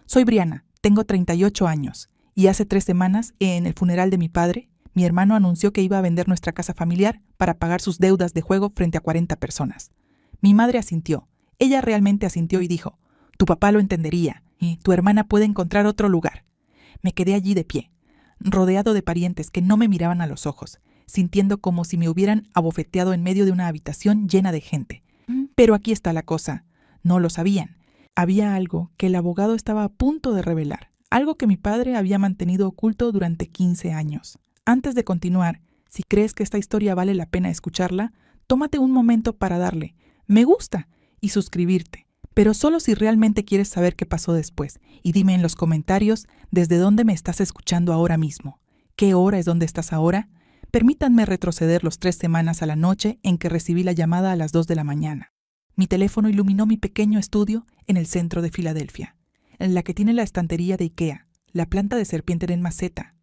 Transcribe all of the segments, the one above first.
Soy Brianna, tengo 38 años, y hace 3 semanas, en el funeral de mi padre, mi hermano anunció que iba a vender nuestra casa familiar para pagar sus deudas de juego frente a 40 personas. Mi madre asintió. Ella realmente asintió y dijo, tu papá lo entendería, y tu hermana puede encontrar otro lugar. Me quedé allí de pie, rodeado de parientes que no me miraban a los ojos, sintiendo como si me hubieran abofeteado en medio de una habitación llena de gente. Pero aquí está la cosa. No lo sabían. Había algo que el abogado estaba a punto de revelar, algo que mi padre había mantenido oculto durante 15 años. Antes de continuar, si crees que esta historia vale la pena escucharla, tómate un momento para darle me gusta y suscribirte, pero solo si realmente quieres saber qué pasó después, y dime en los comentarios desde dónde me estás escuchando ahora mismo. ¿Qué hora es donde estás ahora? Permítanme retroceder los 3 semanas a la noche en que recibí la llamada a las 2 de la mañana. Mi teléfono iluminó mi pequeño estudio en el centro de Filadelfia, en la que tiene la estantería de IKEA, la planta de serpiente en maceta.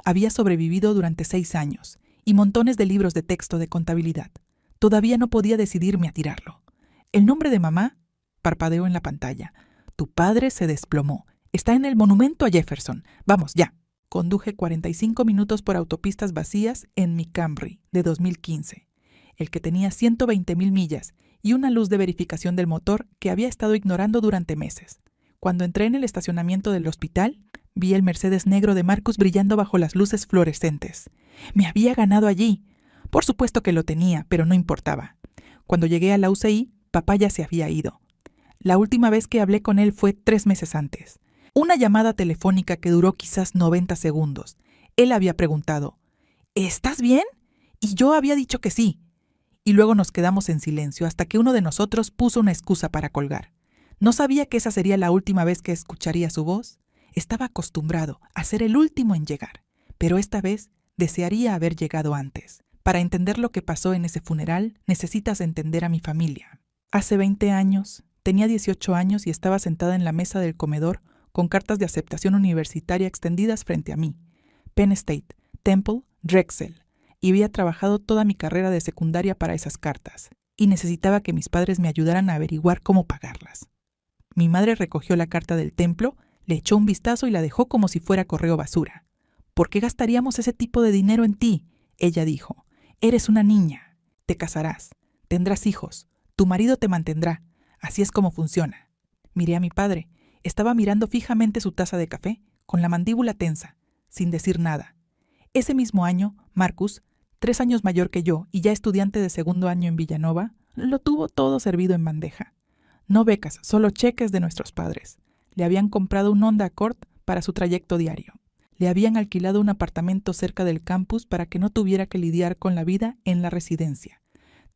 Había sobrevivido durante 6 años y montones de libros de texto de contabilidad. Todavía no podía decidirme a tirarlo. El nombre de mamá parpadeó en la pantalla. Tu padre se desplomó. Está en el monumento a Jefferson. Vamos, ya. Conduje 45 minutos por autopistas vacías en mi Camry de 2015, el que tenía 120,000 millas y una luz de verificación del motor que había estado ignorando durante meses. Cuando entré en el estacionamiento del hospital, vi el Mercedes negro de Marcus brillando bajo las luces fluorescentes. Me había ganado allí. Por supuesto que lo tenía, pero no importaba. Cuando llegué a la UCI, papá ya se había ido. La última vez que hablé con él fue 3 meses antes. Una llamada telefónica que duró quizás 90 segundos. Él había preguntado, ¿estás bien? Y yo había dicho que sí. Y luego nos quedamos en silencio hasta que uno de nosotros puso una excusa para colgar. No sabía que esa sería la última vez que escucharía su voz. Estaba acostumbrado a ser el último en llegar, pero esta vez desearía haber llegado antes. Para entender lo que pasó en ese funeral, necesitas entender a mi familia. Hace 20 años, tenía 18 años y estaba sentada en la mesa del comedor con cartas de aceptación universitaria extendidas frente a mí. Penn State, Temple, Drexel. Y había trabajado toda mi carrera de secundaria para esas cartas, y necesitaba que mis padres me ayudaran a averiguar cómo pagarlas. Mi madre recogió la carta del templo, le echó un vistazo y la dejó como si fuera correo basura. ¿Por qué gastaríamos ese tipo de dinero en ti? Ella dijo. Eres una niña. Te casarás. Tendrás hijos. Tu marido te mantendrá. Así es como funciona. Miré a mi padre. Estaba mirando fijamente su taza de café, con la mandíbula tensa, sin decir nada. Ese mismo año, Marcus, 3 años mayor que yo y ya estudiante de 2º año en Villanova, lo tuvo todo servido en bandeja. No becas, solo cheques de nuestros padres. Le habían comprado un Honda Accord para su trayecto diario. Le habían alquilado un apartamento cerca del campus para que no tuviera que lidiar con la vida en la residencia.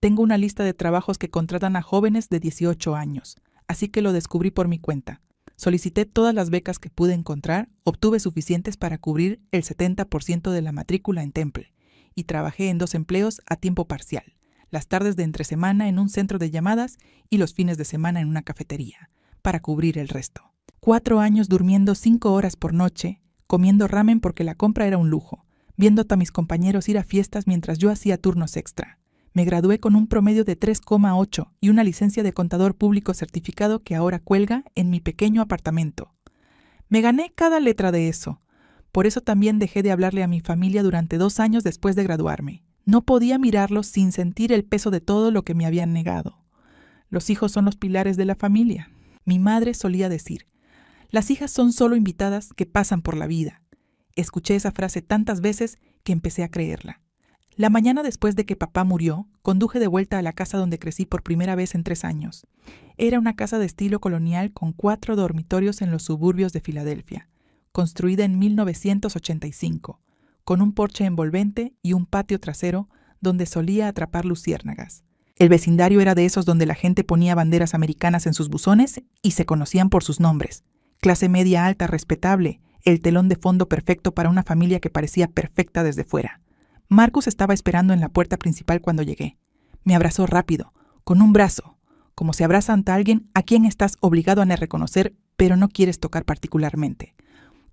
Tengo una lista de trabajos que contratan a jóvenes de 18 años, así que lo descubrí por mi cuenta. Solicité todas las becas que pude encontrar, obtuve suficientes para cubrir el 70% de la matrícula en Temple, y trabajé en 2 empleos a tiempo parcial, las tardes de entre semana en un centro de llamadas y los fines de semana en una cafetería, para cubrir el resto. 4 años durmiendo 5 horas por noche, comiendo ramen porque la compra era un lujo, viendo a mis compañeros ir a fiestas mientras yo hacía turnos extra. Me gradué con un promedio de 3,8 y una licencia de contador público certificado que ahora cuelga en mi pequeño apartamento. Me gané cada letra de eso. Por eso también dejé de hablarle a mi familia durante 2 años después de graduarme. No podía mirarlos sin sentir el peso de todo lo que me habían negado. Los hijos son los pilares de la familia. Mi madre solía decir, las hijas son solo invitadas que pasan por la vida. Escuché esa frase tantas veces que empecé a creerla. La mañana después de que papá murió, conduje de vuelta a la casa donde crecí por primera vez en 3 años. Era una casa de estilo colonial con 4 dormitorios en los suburbios de Filadelfia, construida en 1985, con un porche envolvente y un patio trasero donde solía atrapar luciérnagas. El vecindario era de esos donde la gente ponía banderas americanas en sus buzones y se conocían por sus nombres. Clase media alta respetable, el telón de fondo perfecto para una familia que parecía perfecta desde fuera. Marcus estaba esperando en la puerta principal cuando llegué. Me abrazó rápido, con un brazo, como se abraza ante alguien a quien estás obligado a reconocer, pero no quieres tocar particularmente.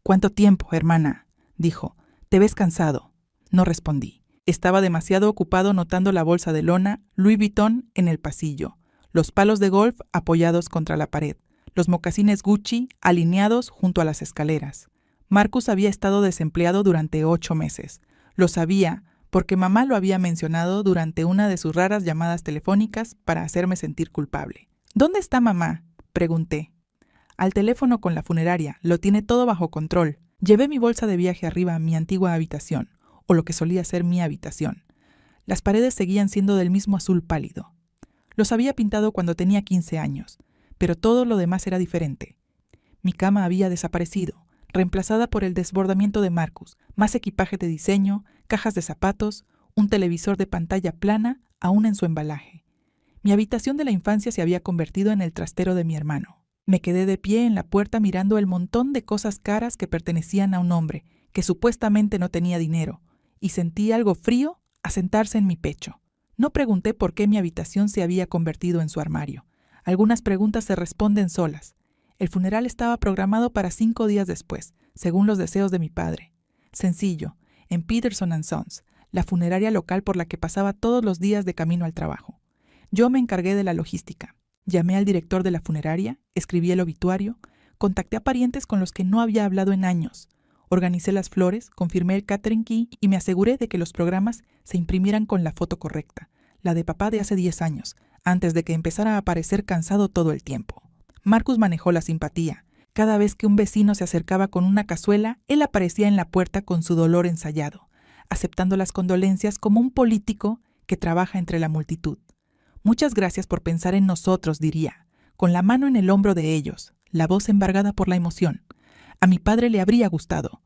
¿Cuánto tiempo, hermana?, dijo. ¿Te ves cansado? No respondí. Estaba demasiado ocupado notando la bolsa de lona Louis Vuitton en el pasillo, los palos de golf apoyados contra la pared, los mocasines Gucci alineados junto a las escaleras. Marcus había estado desempleado durante 8 meses. Lo sabía porque mamá lo había mencionado durante una de sus raras llamadas telefónicas para hacerme sentir culpable. ¿Dónde está mamá?, pregunté. Al teléfono con la funeraria, lo tiene todo bajo control. Llevé mi bolsa de viaje arriba a mi antigua habitación, o lo que solía ser mi habitación. Las paredes seguían siendo del mismo azul pálido. Los había pintado cuando tenía 15 años, pero todo lo demás era diferente. Mi cama había desaparecido, reemplazada por el desbordamiento de Marcus, más equipaje de diseño, cajas de zapatos, un televisor de pantalla plana, aún en su embalaje. Mi habitación de la infancia se había convertido en el trastero de mi hermano. Me quedé de pie en la puerta mirando el montón de cosas caras que pertenecían a un hombre que supuestamente no tenía dinero, y sentí algo frío asentarse en mi pecho. No pregunté por qué mi habitación se había convertido en su armario. Algunas preguntas se responden solas. El funeral estaba programado para 5 días después, según los deseos de mi padre. Sencillo, en Peterson & Sons, la funeraria local por la que pasaba todos los días de camino al trabajo. Yo me encargué de la logística. Llamé al director de la funeraria, escribí el obituario, contacté a parientes con los que no había hablado en años. Organicé las flores, confirmé el catering key y me aseguré de que los programas se imprimieran con la foto correcta, la de papá de hace 10 años, antes de que empezara a aparecer cansado todo el tiempo. Marcus manejó la simpatía. Cada vez que un vecino se acercaba con una cazuela, él aparecía en la puerta con su dolor ensayado, aceptando las condolencias como un político que trabaja entre la multitud. Muchas gracias por pensar en nosotros, diría, con la mano en el hombro de ellos, la voz embargada por la emoción. A mi padre le habría gustado,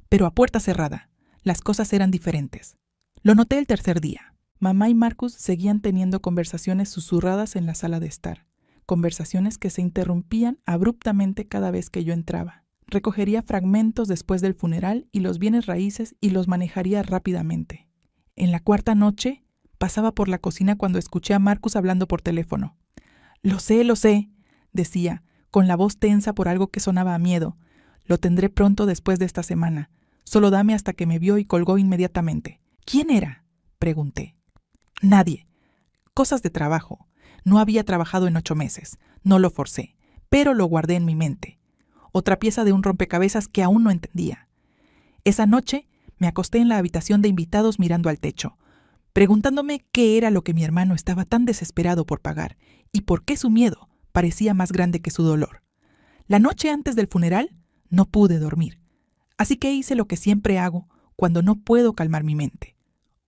pero a puerta cerrada. Las cosas eran diferentes. Lo noté el tercer día. Mamá y Marcus seguían teniendo conversaciones susurradas en la sala de estar. Conversaciones que se interrumpían abruptamente cada vez que yo entraba. Recogería fragmentos después del funeral y los bienes raíces y los manejaría rápidamente. En la cuarta noche, pasaba por la cocina cuando escuché a Marcus hablando por teléfono. Lo sé, decía, con la voz tensa por algo que sonaba a miedo. Lo tendré pronto después de esta semana. Solo dame hasta que me vio y colgó inmediatamente. ¿Quién era?, pregunté. Nadie. Cosas de trabajo. No había trabajado en 8 meses. No lo forcé, pero lo guardé en mi mente. Otra pieza de un rompecabezas que aún no entendía. Esa noche me acosté en la habitación de invitados mirando al techo, preguntándome qué era lo que mi hermano estaba tan desesperado por pagar y por qué su miedo parecía más grande que su dolor. La noche antes del funeral no pude dormir, así que hice lo que siempre hago cuando no puedo calmar mi mente.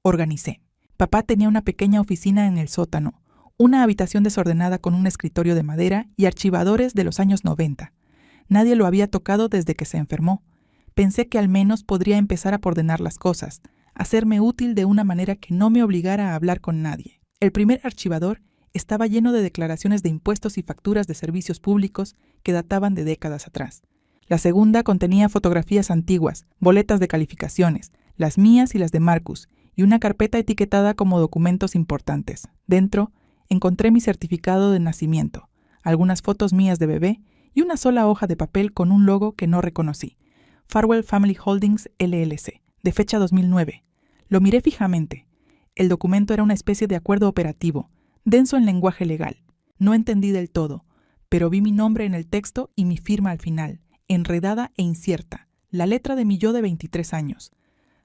Organicé. Papá tenía una pequeña oficina en el sótano, una habitación desordenada con un escritorio de madera y archivadores de los años 90. Nadie lo había tocado desde que se enfermó. Pensé que al menos podría empezar a ordenar las cosas, hacerme útil de una manera que no me obligara a hablar con nadie. El primer archivador estaba lleno de declaraciones de impuestos y facturas de servicios públicos que databan de décadas atrás. La segunda contenía fotografías antiguas, boletas de calificaciones, las mías y las de Marcus, y una carpeta etiquetada como documentos importantes. Dentro, encontré mi certificado de nacimiento, algunas fotos mías de bebé y una sola hoja de papel con un logo que no reconocí. Farwell Family Holdings LLC, de fecha 2009. Lo miré fijamente. El documento era una especie de acuerdo operativo, denso en lenguaje legal. No entendí del todo, pero vi mi nombre en el texto y mi firma al final, enredada e incierta, la letra de mi yo de 23 años.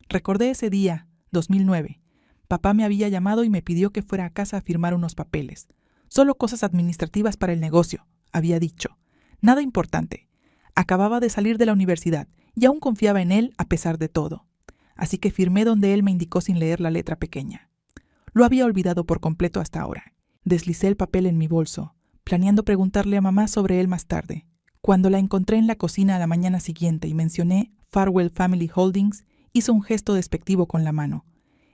Recordé ese día, 2009. Papá me había llamado y me pidió que fuera a casa a firmar unos papeles. Solo cosas administrativas para el negocio, había dicho. Nada importante. Acababa de salir de la universidad y aún confiaba en él a pesar de todo. Así que firmé donde él me indicó sin leer la letra pequeña. Lo había olvidado por completo hasta ahora. Deslicé el papel en mi bolso, planeando preguntarle a mamá sobre él más tarde. Cuando la encontré en la cocina a la mañana siguiente y mencioné Farwell Family Holdings, hizo un gesto despectivo con la mano.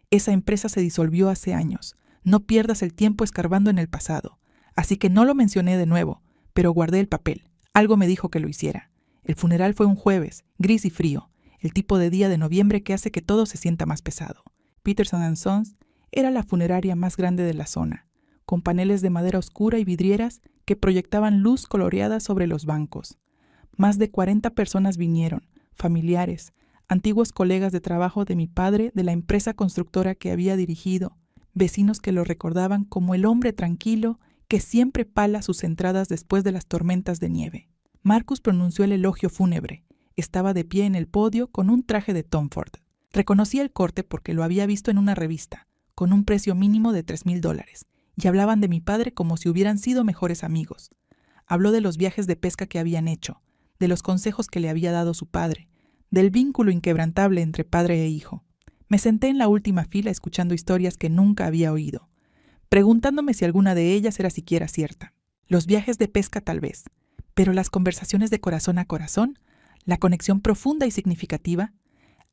Esa empresa se disolvió hace años. No pierdas el tiempo escarbando en el pasado. Así que no lo mencioné de nuevo, pero guardé el papel. Algo me dijo que lo hiciera. El funeral fue un jueves, gris y frío, el tipo de día de noviembre que hace que todo se sienta más pesado. Peterson & Sons era la funeraria más grande de la zona, con paneles de madera oscura y vidrieras que proyectaban luz coloreada sobre los bancos. Más de 40 personas vinieron, familiares, antiguos colegas de trabajo de mi padre de la empresa constructora que había dirigido, vecinos que lo recordaban como el hombre tranquilo que siempre pala sus entradas después de las tormentas de nieve. Marcus pronunció el elogio fúnebre. Estaba de pie en el podio con un traje de Tom Ford. Reconocía el corte porque lo había visto en una revista, con un precio mínimo de $3,000, y hablaban de mi padre como si hubieran sido mejores amigos. Habló de los viajes de pesca que habían hecho, de los consejos que le había dado su padre, del vínculo inquebrantable entre padre e hijo. Me senté en la última fila escuchando historias que nunca había oído, preguntándome si alguna de ellas era siquiera cierta. Los viajes de pesca tal vez, pero las conversaciones de corazón a corazón, la conexión profunda y significativa.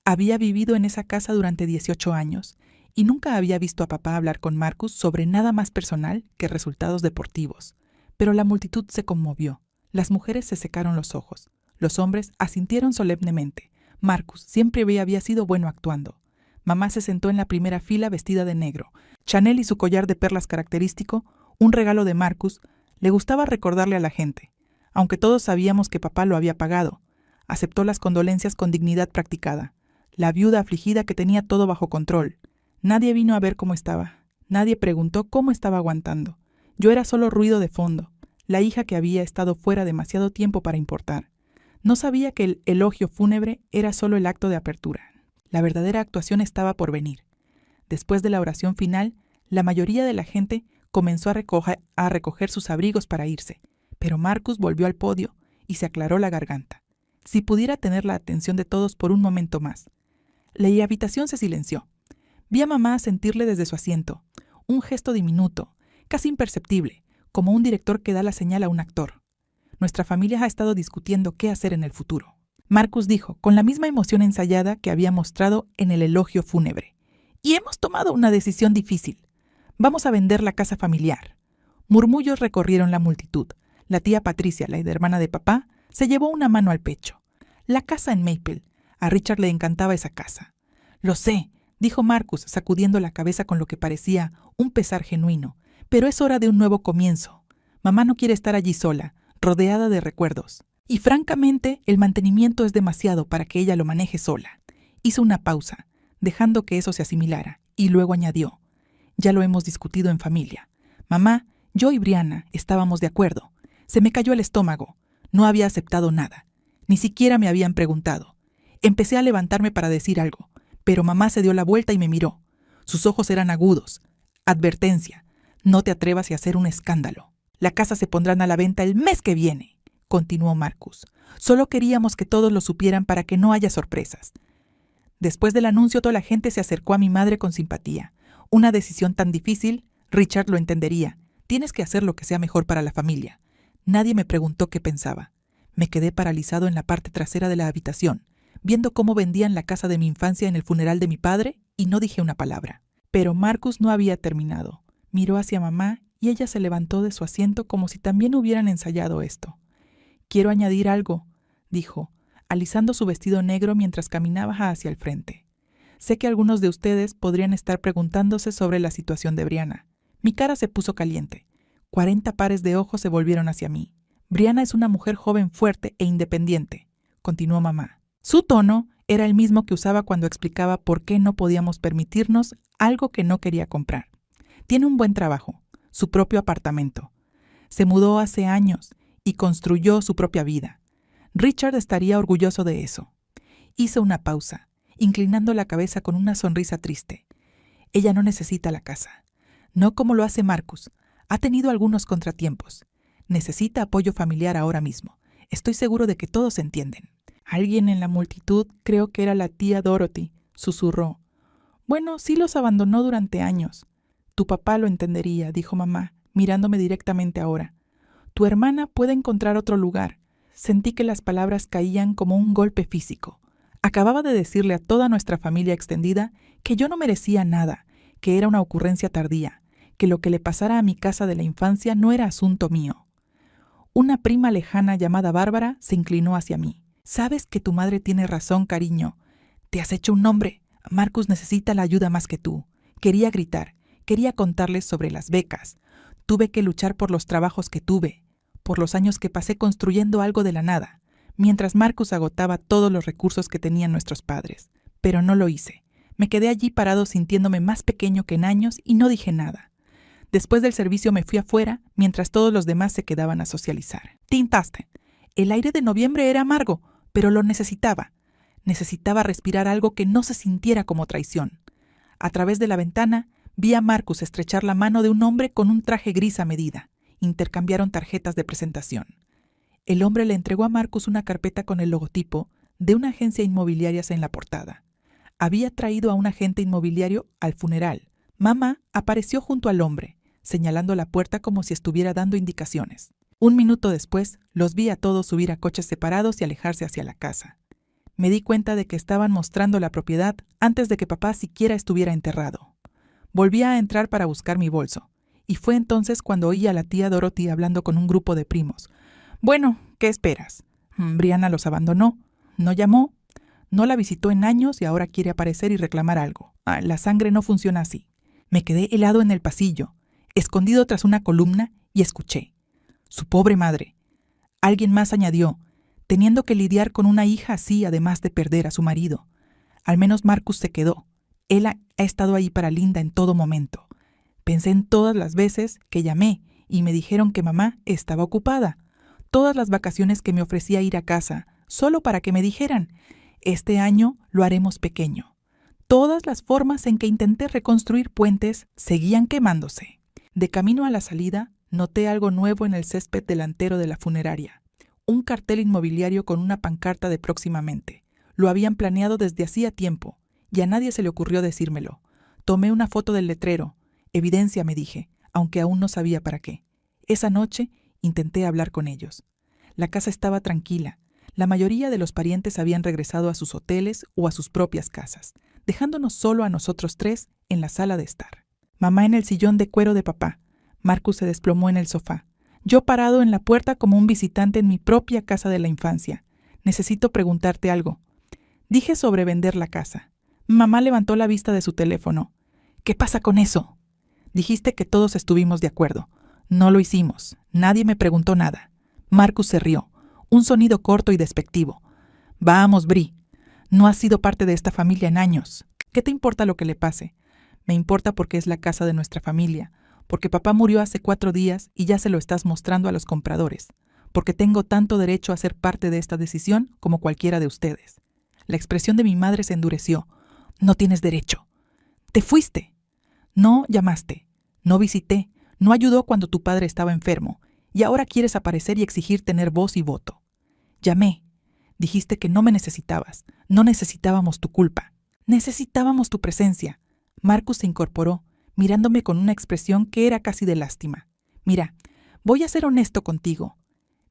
Había vivido en esa casa durante 18 años y nunca había visto a papá hablar con Marcus sobre nada más personal que resultados deportivos. Pero la multitud se conmovió. Las mujeres se secaron los ojos. Los hombres asintieron solemnemente. Marcus siempre había sido bueno actuando. Mamá se sentó en la primera fila vestida de negro. Chanel y su collar de perlas característico, un regalo de Marcus, le gustaba recordarle a la gente. Aunque todos sabíamos que papá lo había pagado, aceptó las condolencias con dignidad practicada. La viuda afligida que tenía todo bajo control. Nadie vino a ver cómo estaba. Nadie preguntó cómo estaba aguantando. Yo era solo ruido de fondo, la hija que había estado fuera demasiado tiempo para importar. No sabía que el elogio fúnebre era solo el acto de apertura. La verdadera actuación estaba por venir. Después de la oración final, la mayoría de la gente comenzó a recoger sus abrigos para irse, pero Marcus volvió al podio y se aclaró la garganta. Si pudiera tener la atención de todos por un momento más. La habitación se silenció. Vi a mamá sentirle desde su asiento, un gesto diminuto, casi imperceptible, como un director que da la señal a un actor. Nuestra familia ha estado discutiendo qué hacer en el futuro. Marcus dijo, con la misma emoción ensayada que había mostrado en el elogio fúnebre. Y hemos tomado una decisión difícil. Vamos a vender la casa familiar. Murmullos recorrieron la multitud. La tía Patricia, la hermana de papá, se llevó una mano al pecho. La casa en Maple. A Richard le encantaba esa casa. Lo sé, dijo Marcus, sacudiendo la cabeza con lo que parecía un pesar genuino. Pero es hora de un nuevo comienzo. Mamá no quiere estar allí sola, rodeada de recuerdos. Y francamente, el mantenimiento es demasiado para que ella lo maneje sola. Hizo una pausa, dejando que eso se asimilara, y luego añadió, ya lo hemos discutido en familia. Mamá, yo y Brianna estábamos de acuerdo. Se me cayó el estómago. No había aceptado nada. Ni siquiera me habían preguntado. Empecé a levantarme para decir algo, pero mamá se dio la vuelta y me miró. Sus ojos eran agudos. Advertencia, no te atrevas a hacer un escándalo. La casa se pondrá a la venta el mes que viene, continuó Marcus. Solo queríamos que todos lo supieran para que no haya sorpresas. Después del anuncio, toda la gente se acercó a mi madre con simpatía. Una decisión tan difícil, Richard lo entendería. Tienes que hacer lo que sea mejor para la familia. Nadie me preguntó qué pensaba. Me quedé paralizado en la parte trasera de la habitación, viendo cómo vendían la casa de mi infancia en el funeral de mi padre, y no dije una palabra. Pero Marcus no había terminado. Miró hacia mamá y ella se levantó de su asiento como si también hubieran ensayado esto. Quiero añadir algo, dijo, alisando su vestido negro mientras caminaba hacia el frente. Sé que algunos de ustedes podrían estar preguntándose sobre la situación de Brianna. Mi cara se puso caliente. 40 pares de ojos se volvieron hacia mí. Brianna es una mujer joven fuerte e independiente, continuó mamá. Su tono era el mismo que usaba cuando explicaba por qué no podíamos permitirnos algo que no quería comprar. Tiene un buen trabajo, su propio apartamento. Se mudó hace años y construyó su propia vida. Richard estaría orgulloso de eso. Hizo una pausa, inclinando la cabeza con una sonrisa triste. Ella no necesita la casa. No como lo hace Marcus. Ha tenido algunos contratiempos. Necesita apoyo familiar ahora mismo. Estoy seguro de que todos entienden. Alguien en la multitud, creo que era la tía Dorothy, susurró. Bueno, sí los abandonó durante años. Tu papá lo entendería, dijo mamá, mirándome directamente ahora. Tu hermana puede encontrar otro lugar. Sentí que las palabras caían como un golpe físico. Acababa de decirle a toda nuestra familia extendida que yo no merecía nada, que era una ocurrencia tardía, que lo que le pasara a mi casa de la infancia no era asunto mío. Una prima lejana llamada Bárbara se inclinó hacia mí. Sabes que tu madre tiene razón, cariño. Te has hecho un nombre. Marcus necesita la ayuda más que tú. Quería gritar, quería contarles sobre las becas. Tuve que luchar por los trabajos que tuve, por los años que pasé construyendo algo de la nada, mientras Marcus agotaba todos los recursos que tenían nuestros padres. Pero no lo hice. Me quedé allí parado sintiéndome más pequeño que en años y no dije nada. Después del servicio me fui afuera, mientras todos los demás se quedaban a socializar. Tintaste. El aire de noviembre era amargo, pero lo necesitaba. Necesitaba respirar algo que no se sintiera como traición. A través de la ventana, vi a Marcus estrechar la mano de un hombre con un traje gris a medida. Intercambiaron tarjetas de presentación. El hombre le entregó a Marcus una carpeta con el logotipo de una agencia inmobiliaria en la portada. Había traído a un agente inmobiliario al funeral. Mamá apareció junto al hombre, señalando la puerta como si estuviera dando indicaciones. Un minuto después, los vi a todos subir a coches separados y alejarse hacia la casa. Me di cuenta de que estaban mostrando la propiedad antes de que papá siquiera estuviera enterrado. Volví a entrar para buscar mi bolso, y fue entonces cuando oí a la tía Dorothy hablando con un grupo de primos. Bueno, ¿qué esperas? Brianna los abandonó, no llamó, no la visitó en años y ahora quiere aparecer y reclamar algo. La sangre no funciona así. Me quedé helado en el pasillo, escondido tras una columna, y escuché. Su pobre madre. Alguien más añadió, teniendo que lidiar con una hija así además de perder a su marido. Al menos Marcus se quedó. Él ha estado ahí para Linda en todo momento. Pensé en todas las veces que llamé y me dijeron que mamá estaba ocupada. Todas las vacaciones que me ofrecía ir a casa, solo para que me dijeran, este año lo haremos pequeño. Todas las formas en que intenté reconstruir puentes seguían quemándose. De camino a la salida, noté algo nuevo en el césped delantero de la funeraria. Un cartel inmobiliario con una pancarta de próximamente. Lo habían planeado desde hacía tiempo, y a nadie se le ocurrió decírmelo. Tomé una foto del letrero. Evidencia, me dije, aunque aún no sabía para qué. Esa noche intenté hablar con ellos. La casa estaba tranquila. La mayoría de los parientes habían regresado a sus hoteles o a sus propias casas, dejándonos solo a nosotros tres en la sala de estar. Mamá en el sillón de cuero de papá. Marcus se desplomó en el sofá. Yo parado en la puerta como un visitante en mi propia casa de la infancia. Necesito preguntarte algo. Dije sobre vender la casa. Mamá levantó la vista de su teléfono. ¿Qué pasa con eso? Dijiste que todos estuvimos de acuerdo. No lo hicimos. Nadie me preguntó nada. Marcus se rió. Un sonido corto y despectivo. Vamos, Bri. No has sido parte de esta familia en años. ¿Qué te importa lo que le pase? Me importa porque es la casa de nuestra familia. Porque papá murió hace 4 días y ya se lo estás mostrando a los compradores. Porque tengo tanto derecho a ser parte de esta decisión como cualquiera de ustedes. La expresión de mi madre se endureció. No tienes derecho. Te fuiste. No llamaste. No visité. No ayudó cuando tu padre estaba enfermo. Y ahora quieres aparecer y exigir tener voz y voto. Llamé. Dijiste que no me necesitabas. No necesitábamos tu culpa. Necesitábamos tu presencia. Marcus se incorporó, mirándome con una expresión que era casi de lástima. Mira, voy a ser honesto contigo.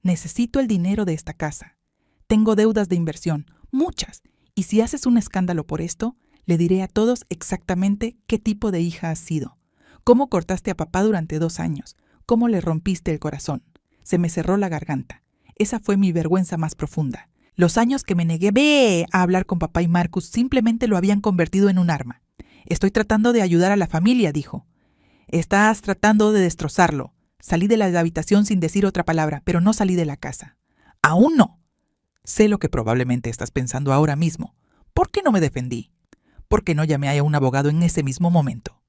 Necesito el dinero de esta casa. Tengo deudas de inversión, muchas, y si haces un escándalo por esto, le diré a todos exactamente qué tipo de hija has sido. Cómo cortaste a papá durante 2 años. Cómo le rompiste el corazón. Se me cerró la garganta. Esa fue mi vergüenza más profunda. Los años que me negué a hablar con papá y Marcus simplemente lo habían convertido en un arma. Estoy tratando de ayudar a la familia, dijo. Estás tratando de destrozarlo. Salí de la habitación sin decir otra palabra, pero no salí de la casa. Aún no. Sé lo que probablemente estás pensando ahora mismo. ¿Por qué no me defendí? ¿Por qué no llamé a un abogado en ese mismo momento?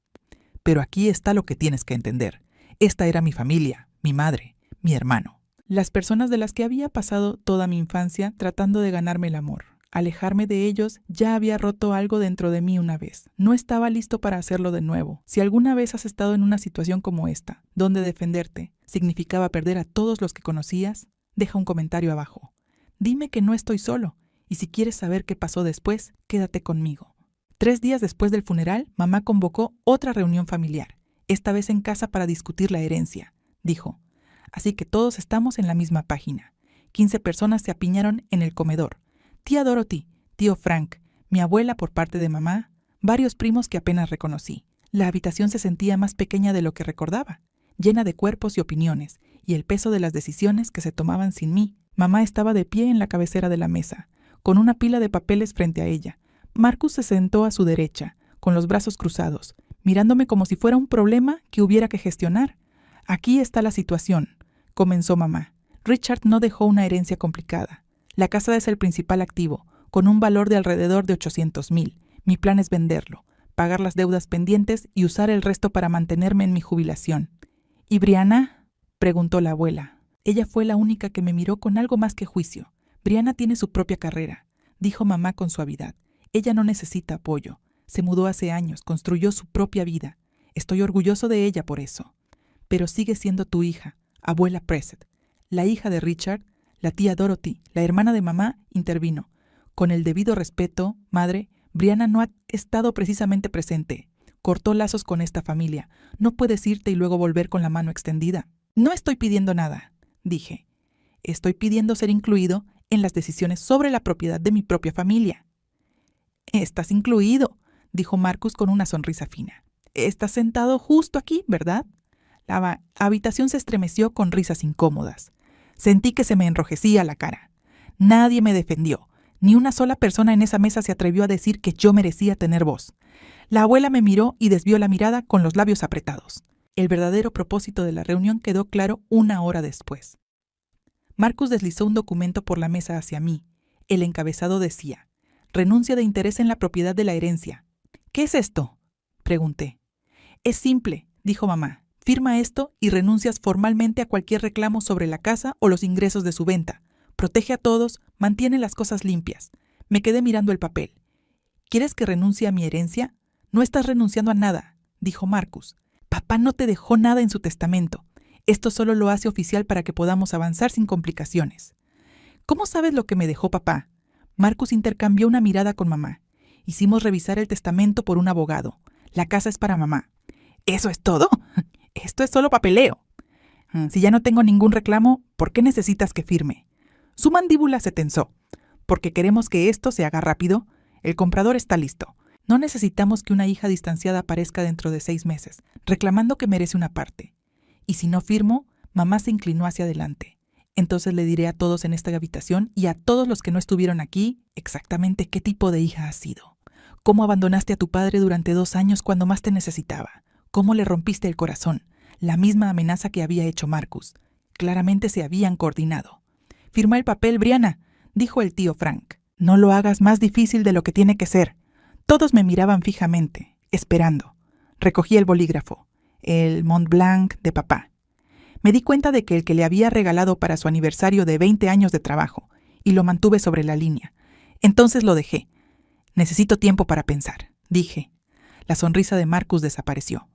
Pero aquí está lo que tienes que entender. Esta era mi familia, mi madre, mi hermano. Las personas de las que había pasado toda mi infancia tratando de ganarme el amor. Alejarme de ellos ya había roto algo dentro de mí una vez. No estaba listo para hacerlo de nuevo. Si alguna vez has estado en una situación como esta, donde defenderte significaba perder a todos los que conocías, deja un comentario abajo. Dime que no estoy solo, y si quieres saber qué pasó después, quédate conmigo. 3 días después del funeral, mamá convocó otra reunión familiar, esta vez en casa para discutir la herencia, dijo. Así que todos estamos en la misma página. 15 personas se apiñaron en el comedor. Tía Dorothy, tío Frank, mi abuela por parte de mamá, varios primos que apenas reconocí. La habitación se sentía más pequeña de lo que recordaba, llena de cuerpos y opiniones, y el peso de las decisiones que se tomaban sin mí. Mamá estaba de pie en la cabecera de la mesa, con una pila de papeles frente a ella. Marcus se sentó a su derecha, con los brazos cruzados, mirándome como si fuera un problema que hubiera que gestionar. Aquí está la situación, comenzó mamá. Richard no dejó una herencia complicada. La casa es el principal activo, con un valor de alrededor de 800,000. Mi plan es venderlo, pagar las deudas pendientes y usar el resto para mantenerme en mi jubilación. ¿Y Brianna?, preguntó la abuela. Ella fue la única que me miró con algo más que juicio. Brianna tiene su propia carrera, dijo mamá con suavidad. Ella no necesita apoyo. Se mudó hace años, construyó su propia vida. Estoy orgulloso de ella por eso. Pero sigue siendo tu hija, abuela Preset. La hija de Richard, la tía Dorothy, la hermana de mamá, intervino. Con el debido respeto, madre, Brianna no ha estado precisamente presente. Cortó lazos con esta familia. No puedes irte y luego volver con la mano extendida. No estoy pidiendo nada, dije. Estoy pidiendo ser incluido en las decisiones sobre la propiedad de mi propia familia. Estás incluido, dijo Marcus con una sonrisa fina. Estás sentado justo aquí, ¿verdad? La habitación se estremeció con risas incómodas. Sentí que se me enrojecía la cara. Nadie me defendió. Ni una sola persona en esa mesa se atrevió a decir que yo merecía tener voz. La abuela me miró y desvió la mirada con los labios apretados. El verdadero propósito de la reunión quedó claro 1 hora después. Marcus deslizó un documento por la mesa hacia mí. El encabezado decía: renuncia de interés en la propiedad de la herencia. ¿Qué es esto?, pregunté. Es simple, dijo mamá. Firma esto y renuncias formalmente a cualquier reclamo sobre la casa o los ingresos de su venta. Protege a todos, mantiene las cosas limpias. Me quedé mirando el papel. ¿Quieres que renuncie a mi herencia? No estás renunciando a nada, dijo Marcus. Papá no te dejó nada en su testamento. Esto solo lo hace oficial para que podamos avanzar sin complicaciones. ¿Cómo sabes lo que me dejó papá? Marcus intercambió una mirada con mamá. Hicimos revisar el testamento por un abogado. La casa es para mamá. ¿Eso es todo? Esto es solo papeleo. Si ya no tengo ningún reclamo, ¿por qué necesitas que firme? Su mandíbula se tensó. Porque queremos que esto se haga rápido. El comprador está listo. No necesitamos que una hija distanciada aparezca dentro de 6 meses, reclamando que merece una parte. Y si no firmo, mamá se inclinó hacia adelante. Entonces le diré a todos en esta habitación y a todos los que no estuvieron aquí exactamente qué tipo de hija has sido. Cómo abandonaste a tu padre durante 2 años cuando más te necesitaba. Cómo le rompiste el corazón. La misma amenaza que había hecho Marcus. Claramente se habían coordinado. «Firma el papel, Brianna», dijo el tío Frank. «No lo hagas más difícil de lo que tiene que ser». Todos me miraban fijamente, esperando. Recogí el bolígrafo, el Mont Blanc de papá. Me di cuenta de que el que le había regalado para su aniversario de 20 años de trabajo, y lo mantuve sobre la línea. Entonces lo dejé. Necesito tiempo para pensar, dije. La sonrisa de Marcus desapareció.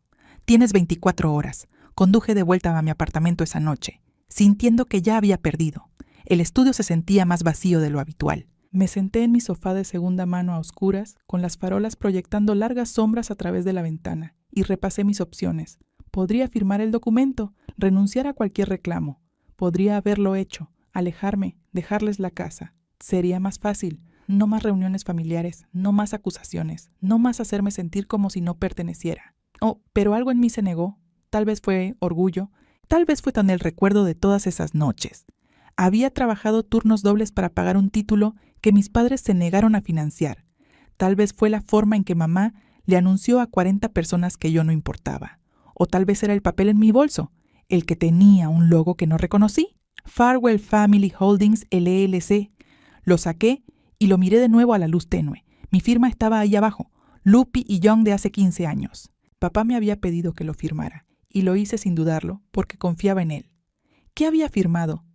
Tienes 24 horas. Conduje de vuelta a mi apartamento esa noche, sintiendo que ya había perdido. El estudio se sentía más vacío de lo habitual. Me senté en mi sofá de segunda mano a oscuras, con las farolas proyectando largas sombras a través de la ventana, y repasé mis opciones. Podría firmar el documento, renunciar a cualquier reclamo. Podría haberlo hecho, alejarme, dejarles la casa. Sería más fácil. No más reuniones familiares, no más acusaciones, no más hacerme sentir como si no perteneciera. Oh, pero algo en mí se negó. Tal vez fue orgullo, tal vez fue tan el recuerdo de todas esas noches. Había trabajado turnos dobles para pagar un título que mis padres se negaron a financiar. Tal vez fue la forma en que mamá le anunció a 40 personas que yo no importaba. O tal vez era el papel en mi bolso, el que tenía un logo que no reconocí. Farwell Family Holdings LLC. Lo saqué y lo miré de nuevo a la luz tenue. Mi firma estaba ahí abajo, Lupi y Young de hace 15 años. Papá me había pedido que lo firmara, y lo hice sin dudarlo, porque confiaba en él. ¿Qué había firmado?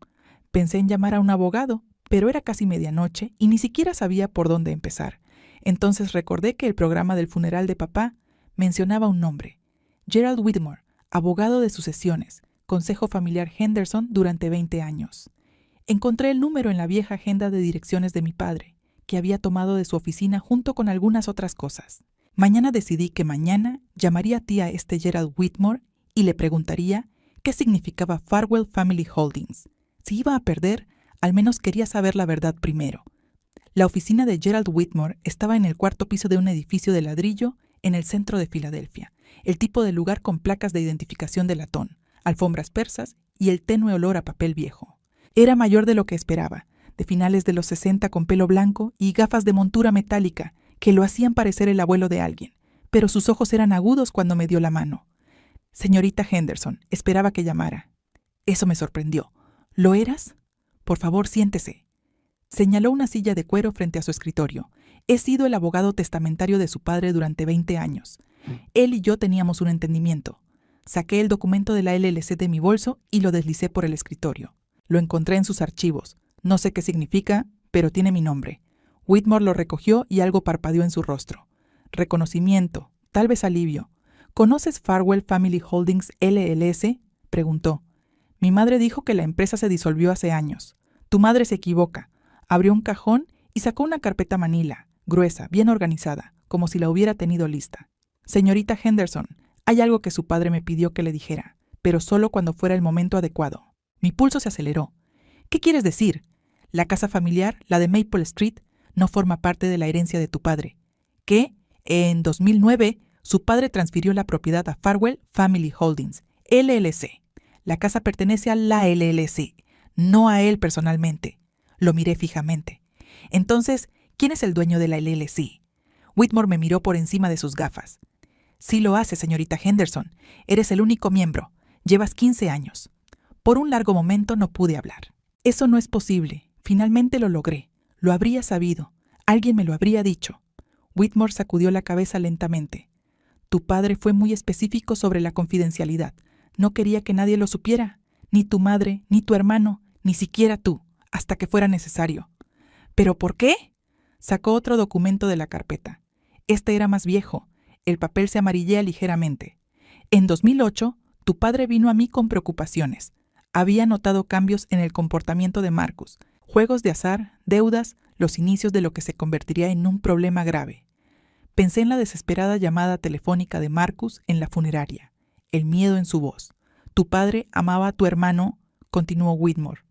Pensé en llamar a un abogado, pero era casi medianoche y ni siquiera sabía por dónde empezar. Entonces recordé que el programa del funeral de papá mencionaba un nombre. Gerald Whitmore, abogado de sucesiones, Consejo Familiar Henderson durante 20 años. Encontré el número en la vieja agenda de direcciones de mi padre, que había tomado de su oficina junto con algunas otras cosas. Mañana decidí que mañana llamaría a tía Gerald Whitmore y le preguntaría qué significaba Farwell Family Holdings. Si iba a perder, al menos quería saber la verdad primero. La oficina de Gerald Whitmore estaba en el 4º piso de un edificio de ladrillo en el centro de Filadelfia, el tipo de lugar con placas de identificación de latón, alfombras persas y el tenue olor a papel viejo. Era mayor de lo que esperaba, de finales de los 60 con pelo blanco y gafas de montura metálica que lo hacían parecer el abuelo de alguien, pero sus ojos eran agudos cuando me dio la mano. Señorita Henderson, esperaba que llamara. Eso me sorprendió. ¿Lo eras? Por favor, siéntese. Señaló una silla de cuero frente a su escritorio. He sido el abogado testamentario de su padre durante 20 años. Él y yo teníamos un entendimiento. Saqué el documento de la LLC de mi bolso y lo deslicé por el escritorio. Lo encontré en sus archivos. No sé qué significa, pero tiene mi nombre. Whitmore lo recogió y algo parpadeó en su rostro. Reconocimiento, tal vez alivio. ¿Conoces Farwell Family Holdings LLC? Preguntó. Mi madre dijo que la empresa se disolvió hace años. Tu madre se equivoca. Abrió un cajón y sacó una carpeta manila, gruesa, bien organizada, como si la hubiera tenido lista. Señorita Henderson, hay algo que su padre me pidió que le dijera, pero solo cuando fuera el momento adecuado. Mi pulso se aceleró. ¿Qué quieres decir? La casa familiar, la de Maple Street, no forma parte de la herencia de tu padre. ¿Qué? En 2009, su padre transfirió la propiedad a Farwell Family Holdings, LLC. La casa pertenece a la LLC, no a él personalmente. Lo miré fijamente. Entonces, ¿quién es el dueño de la LLC? Whitmore me miró por encima de sus gafas. Sí lo hace, señorita Henderson. Eres el único miembro. Llevas 15 años. Por un largo momento no pude hablar. Eso no es posible. Finalmente lo logré. Lo habría sabido. Alguien me lo habría dicho. Whitmore sacudió la cabeza lentamente. Tu padre fue muy específico sobre la confidencialidad. No quería que nadie lo supiera. Ni tu madre, ni tu hermano, ni siquiera tú, hasta que fuera necesario. ¿Pero por qué? Sacó otro documento de la carpeta. Este era más viejo. El papel se amarillea ligeramente. En 2008, tu padre vino a mí con preocupaciones. Había notado cambios en el comportamiento de Marcus, juegos de azar, deudas, los inicios de lo que se convertiría en un problema grave. Pensé en la desesperada llamada telefónica de Marcus en la funeraria, el miedo en su voz. Tu padre amaba a tu hermano, continuó Whitmore,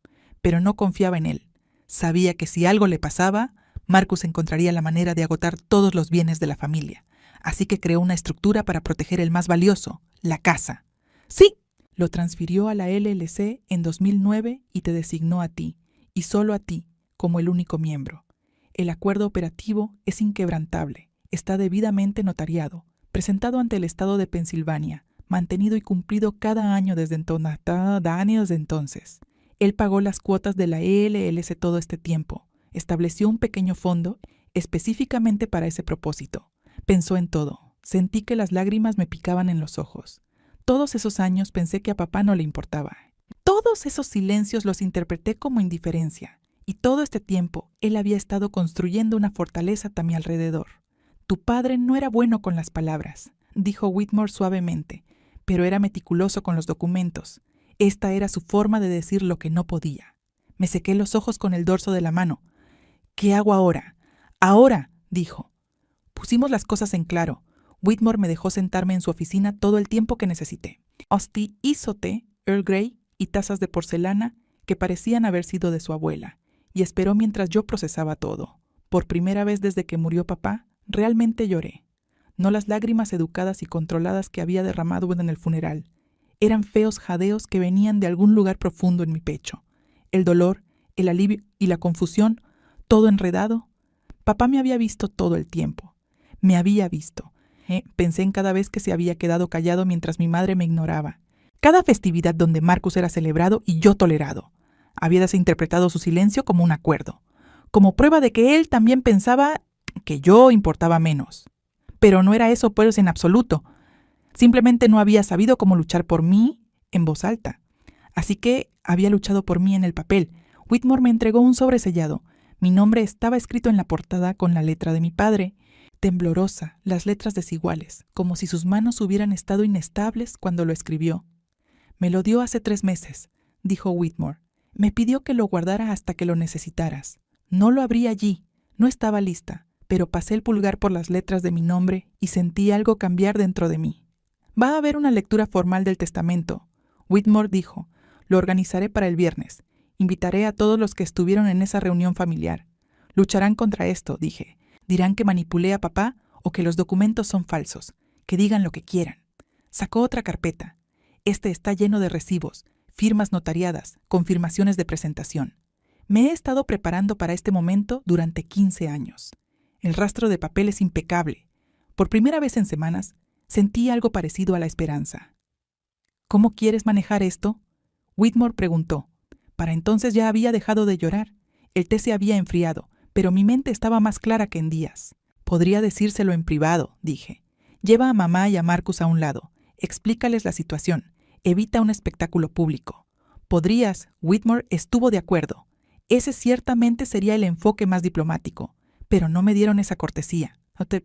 pero no confiaba en él. Sabía que si algo le pasaba, Marcus encontraría la manera de agotar todos los bienes de la familia. Así que creó una estructura para proteger el más valioso, la casa. ¡Sí! Lo transfirió a la LLC en 2009 y te designó a ti, y solo a ti, como el único miembro. El acuerdo operativo es inquebrantable, está debidamente notariado, presentado ante el Estado de Pensilvania, mantenido y cumplido cada año desde entonces. Él pagó las cuotas de la LLC todo este tiempo, estableció un pequeño fondo específicamente para ese propósito. Pensó en todo. Sentí que las lágrimas me picaban en los ojos. Todos esos años pensé que a papá no le importaba. Todos esos silencios los interpreté como indiferencia. Y todo este tiempo él había estado construyendo una fortaleza a mi alrededor. Tu padre no era bueno con las palabras, dijo Whitmore suavemente, pero era meticuloso con los documentos. Esta era su forma de decir lo que no podía. Me sequé los ojos con el dorso de la mano. ¿Qué hago ahora? Ahora, dijo. Pusimos las cosas en claro. Whitmore me dejó sentarme en su oficina todo el tiempo que necesité. Asti hizo té, Earl Grey y tazas de porcelana que parecían haber sido de su abuela, y esperó mientras yo procesaba todo. Por primera vez desde que murió papá, realmente lloré. No las lágrimas educadas y controladas que había derramado en el funeral. Eran feos jadeos que venían de algún lugar profundo en mi pecho. El dolor, el alivio y la confusión, todo enredado. Papá me había visto todo el tiempo. Me había visto. Pensé en cada vez que se había quedado callado mientras mi madre me ignoraba. Cada festividad donde Marcus era celebrado y yo tolerado. Había desinterpretado su silencio como un acuerdo, como prueba de que él también pensaba que yo importaba menos. Pero no era eso, pues, en absoluto. Simplemente no había sabido cómo luchar por mí en voz alta. Así que había luchado por mí en el papel. Whitmore me entregó un sobre sellado. Mi nombre estaba escrito en la portada con la letra de mi padre. Temblorosa, las letras desiguales, como si sus manos hubieran estado inestables cuando lo escribió. Me lo dio hace 3 meses, dijo Whitmore. Me pidió que lo guardara hasta que lo necesitaras. No lo abrí allí, no estaba lista, pero pasé el pulgar por las letras de mi nombre y sentí algo cambiar dentro de mí. Va a haber una lectura formal del testamento, Whitmore dijo. Lo organizaré para el viernes. Invitaré a todos los que estuvieron en esa reunión familiar. Lucharán contra esto, dije. Dirán que manipulé a papá o que los documentos son falsos. Que digan lo que quieran. Sacó otra carpeta. Este está lleno de recibos, firmas notariadas, confirmaciones de presentación. Me he estado preparando para este momento durante 15 años. El rastro de papel es impecable. Por primera vez en semanas, sentí algo parecido a la esperanza. ¿Cómo quieres manejar esto? Whitmore preguntó. Para entonces ya había dejado de llorar. El té se había enfriado, pero mi mente estaba más clara que en días. Podría decírselo en privado, dije. Lleva a mamá y a Marcus a un lado. Explícales la situación. Evita un espectáculo público. Podrías, Whitmore estuvo de acuerdo. Ese ciertamente sería el enfoque más diplomático. Pero no me dieron esa cortesía.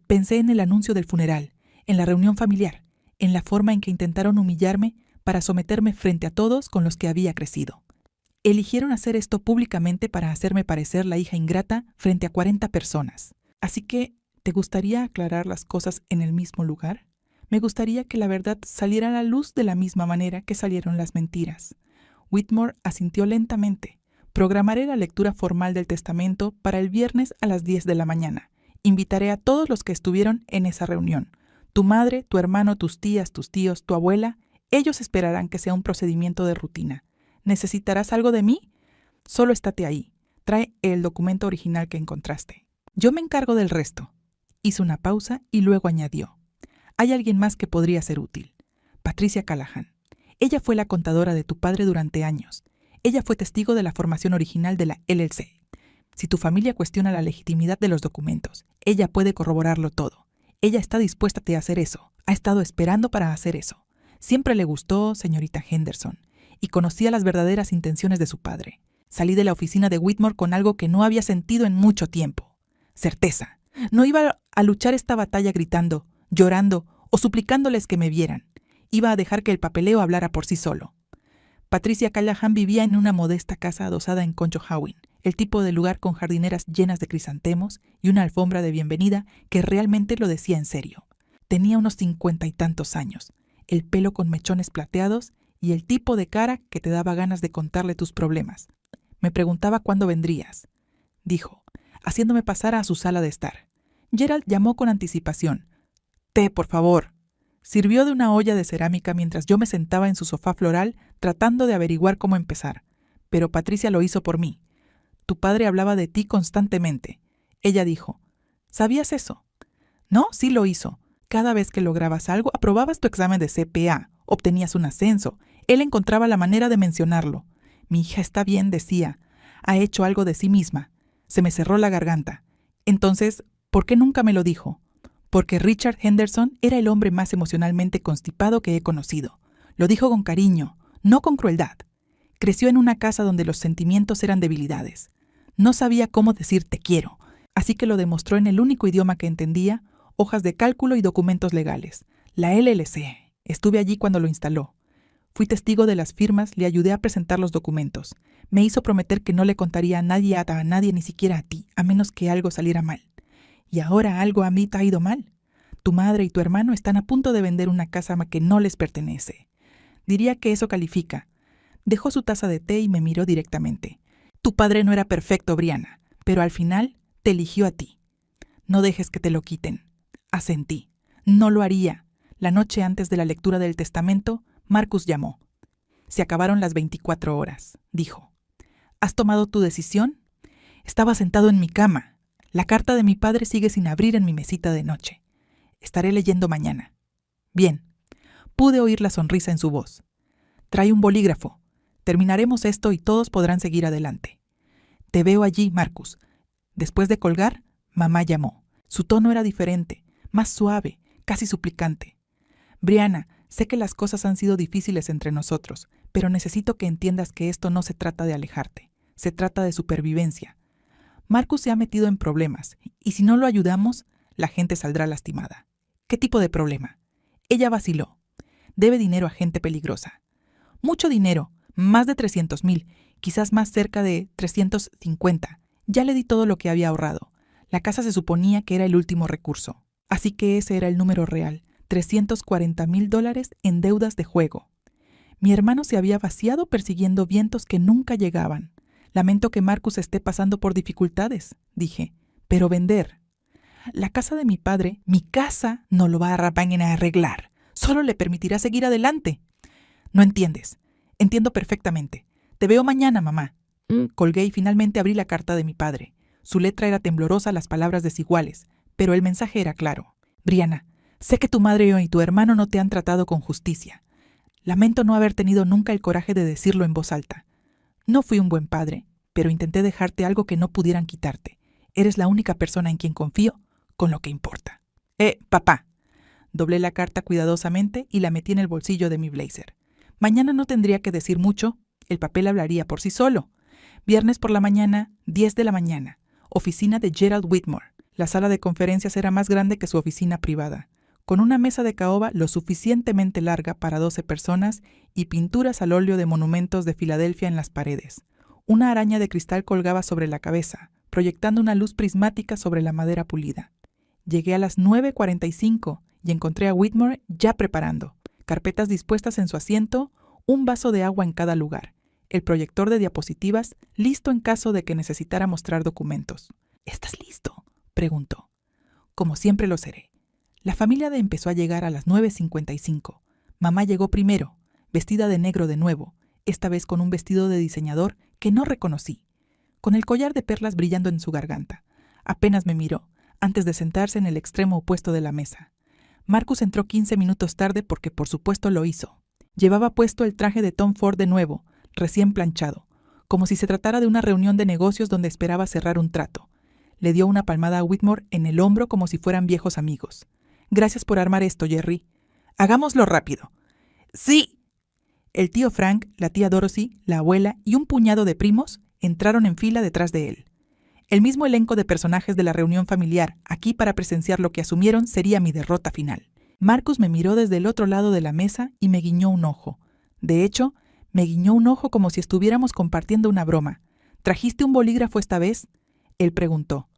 Pensé en el anuncio del funeral, en la reunión familiar, en la forma en que intentaron humillarme para someterme frente a todos con los que había crecido. Eligieron hacer esto públicamente para hacerme parecer la hija ingrata frente a 40 personas. Así que, ¿te gustaría aclarar las cosas en el mismo lugar? Me gustaría que la verdad saliera a la luz de la misma manera que salieron las mentiras. Whitmore asintió lentamente. Programaré la lectura formal del testamento para el viernes a las 10 de la mañana. Invitaré a todos los que estuvieron en esa reunión. Tu madre, tu hermano, tus tías, tus tíos, tu abuela, ellos esperarán que sea un procedimiento de rutina. ¿Necesitarás algo de mí? Solo estate ahí. Trae el documento original que encontraste. Yo me encargo del resto. Hizo una pausa y luego añadió. Hay alguien más que podría ser útil. Patricia Callahan. Ella fue la contadora de tu padre durante años. Ella fue testigo de la formación original de la LLC. Si tu familia cuestiona la legitimidad de los documentos, ella puede corroborarlo todo. Ella está dispuesta a hacer eso. Ha estado esperando para hacer eso. Siempre le gustó, señorita Henderson, y conocía las verdaderas intenciones de su padre. Salí de la oficina de Whitmore con algo que no había sentido en mucho tiempo. Certeza. No iba a luchar esta batalla gritando, llorando o suplicándoles que me vieran. Iba a dejar que el papeleo hablara por sí solo. Patricia Callahan vivía en una modesta casa adosada en Conshohocken, el tipo de lugar con jardineras llenas de crisantemos y una alfombra de bienvenida que realmente lo decía en serio. Tenía unos 50 y tantos años, el pelo con mechones plateados y el tipo de cara que te daba ganas de contarle tus problemas. Me preguntaba cuándo vendrías, dijo, haciéndome pasar a su sala de estar. Gerald llamó con anticipación. «Té, por favor». Sirvió de una olla de cerámica mientras yo me sentaba en su sofá floral tratando de averiguar cómo empezar. Pero Patricia lo hizo por mí. Tu padre hablaba de ti constantemente. Ella dijo, ¿sabías eso? No, sí lo hizo. Cada vez que lograbas algo, aprobabas tu examen de CPA, obtenías un ascenso. Él encontraba la manera de mencionarlo. Mi hija está bien, decía. Ha hecho algo de sí misma. Se me cerró la garganta. Entonces, ¿por qué nunca me lo dijo? Porque Richard Henderson era el hombre más emocionalmente constipado que he conocido. Lo dijo con cariño, no con crueldad. Creció en una casa donde los sentimientos eran debilidades. No sabía cómo decir te quiero, así que lo demostró en el único idioma que entendía, hojas de cálculo y documentos legales. La LLC. Estuve allí cuando lo instaló. Fui testigo de las firmas, le ayudé a presentar los documentos. Me hizo prometer que no le contaría a nadie, ni siquiera a ti, a menos que algo saliera mal. Y ahora algo a mí te ha ido mal. Tu madre y tu hermano están a punto de vender una casa que no les pertenece. Diría que eso califica. Dejó su taza de té y me miró directamente. Tu padre no era perfecto, Brianna, pero al final te eligió a ti. No dejes que te lo quiten. Asentí. No lo haría. La noche antes de la lectura del testamento, Marcus llamó. Se acabaron las 24 horas, dijo. ¿Has tomado tu decisión? Estaba sentado en mi cama. La carta de mi padre sigue sin abrir en mi mesita de noche. Estaré leyendo mañana. Bien. Pude oír la sonrisa en su voz. Trae un bolígrafo. Terminaremos esto y todos podrán seguir adelante. Te veo allí, Marcus. Después de colgar, mamá llamó. Su tono era diferente, más suave, casi suplicante. Brianna, sé que las cosas han sido difíciles entre nosotros, pero necesito que entiendas que esto no se trata de alejarte. Se trata de supervivencia. Marcus se ha metido en problemas, y si no lo ayudamos, la gente saldrá lastimada. ¿Qué tipo de problema? Ella vaciló. Debe dinero a gente peligrosa. Mucho dinero, más de 300,000, quizás más cerca de 350. Ya le di todo lo que había ahorrado. La casa se suponía que era el último recurso. Así que ese era el número real, $340,000 en deudas de juego. Mi hermano se había vaciado persiguiendo vientos que nunca llegaban. Lamento que Marcus esté pasando por dificultades, dije, pero vender. La casa de mi padre, mi casa, no lo va a arreglar. Solo le permitirá seguir adelante. No entiendes. Entiendo perfectamente. Te veo mañana, mamá. Colgué y finalmente abrí la carta de mi padre. Su letra era temblorosa, las palabras desiguales, pero el mensaje era claro. Brianna, sé que tu madre y tu hermano no te han tratado con justicia. Lamento no haber tenido nunca el coraje de decirlo en voz alta. No fui un buen padre, pero intenté dejarte algo que no pudieran quitarte. Eres la única persona en quien confío con lo que importa. Papá. Doblé la carta cuidadosamente y la metí en el bolsillo de mi blazer. Mañana no tendría que decir mucho, el papel hablaría por sí solo. Viernes por la mañana, 10 de la mañana. Oficina de Gerald Whitmore. La sala de conferencias era más grande que su oficina privada, con una mesa de caoba lo suficientemente larga para 12 personas y pinturas al óleo de monumentos de Filadelfia en las paredes. Una araña de cristal colgaba sobre la cabeza, proyectando una luz prismática sobre la madera pulida. Llegué a las 9:45 y encontré a Whitmore ya preparando, carpetas dispuestas en su asiento, un vaso de agua en cada lugar, el proyector de diapositivas listo en caso de que necesitara mostrar documentos. ¿Estás listo?, preguntó. Como siempre lo seré. La familia empezó a llegar a las 9:55. Mamá llegó primero, vestida de negro de nuevo, esta vez con un vestido de diseñador que no reconocí, con el collar de perlas brillando en su garganta. Apenas me miró, antes de sentarse en el extremo opuesto de la mesa. Marcus entró 15 minutos tarde porque por supuesto lo hizo. Llevaba puesto el traje de Tom Ford de nuevo, recién planchado, como si se tratara de una reunión de negocios donde esperaba cerrar un trato. Le dio una palmada a Whitmore en el hombro como si fueran viejos amigos. «Gracias por armar esto, Jerry. Hagámoslo rápido». «Sí». El tío Frank, la tía Dorothy, la abuela y un puñado de primos entraron en fila detrás de él. El mismo elenco de personajes de la reunión familiar, aquí para presenciar lo que asumieron sería mi derrota final. Marcus me miró desde el otro lado de la mesa y me guiñó un ojo. De hecho, me guiñó un ojo como si estuviéramos compartiendo una broma. «¿Trajiste un bolígrafo esta vez?», él preguntó.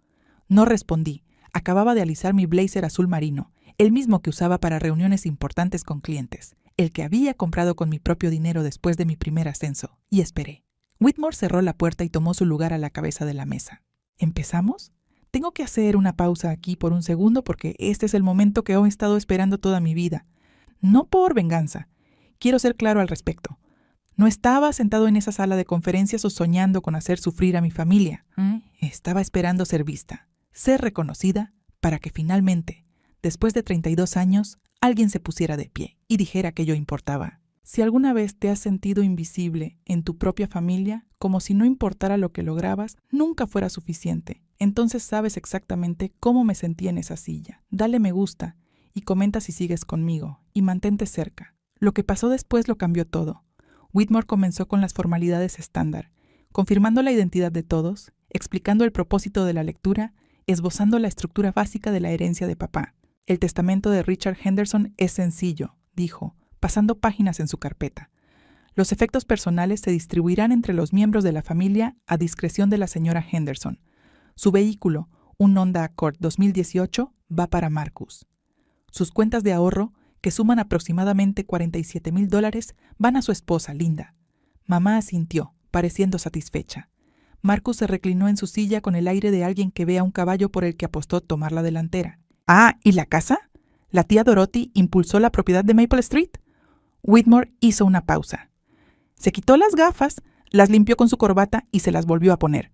No respondí. Acababa de alisar mi blazer azul marino, el mismo que usaba para reuniones importantes con clientes, el que había comprado con mi propio dinero después de mi primer ascenso, y esperé. Whitmore cerró la puerta y tomó su lugar a la cabeza de la mesa. ¿Empezamos? Tengo que hacer una pausa aquí por un segundo porque este es el momento que he estado esperando toda mi vida. No por venganza. Quiero ser claro al respecto. No estaba sentado en esa sala de conferencias o soñando con hacer sufrir a mi familia. Estaba esperando ser vista, ser reconocida, para que finalmente, después de 32 años, alguien se pusiera de pie y dijera que yo importaba. Si alguna vez te has sentido invisible en tu propia familia, como si no importara lo que lograbas, nunca fuera suficiente, entonces sabes exactamente cómo me sentí en esa silla. Dale me gusta y comenta si sigues conmigo y mantente cerca. Lo que pasó después lo cambió todo. Whitmore comenzó con las formalidades estándar, confirmando la identidad de todos, explicando el propósito de la lectura, esbozando la estructura básica de la herencia de papá. El testamento de Richard Henderson es sencillo, dijo, pasando páginas en su carpeta. Los efectos personales se distribuirán entre los miembros de la familia a discreción de la señora Henderson. Su vehículo, un Honda Accord 2018, va para Marcus. Sus cuentas de ahorro, que suman aproximadamente $47,000, van a su esposa, Linda. Mamá asintió, pareciendo satisfecha. Marcus se reclinó en su silla con el aire de alguien que ve a un caballo por el que apostó tomar la delantera. «Ah, ¿y la casa? ¿La tía Dorothy impulsó la propiedad de Maple Street?» Whitmore hizo una pausa. Se quitó las gafas, las limpió con su corbata y se las volvió a poner.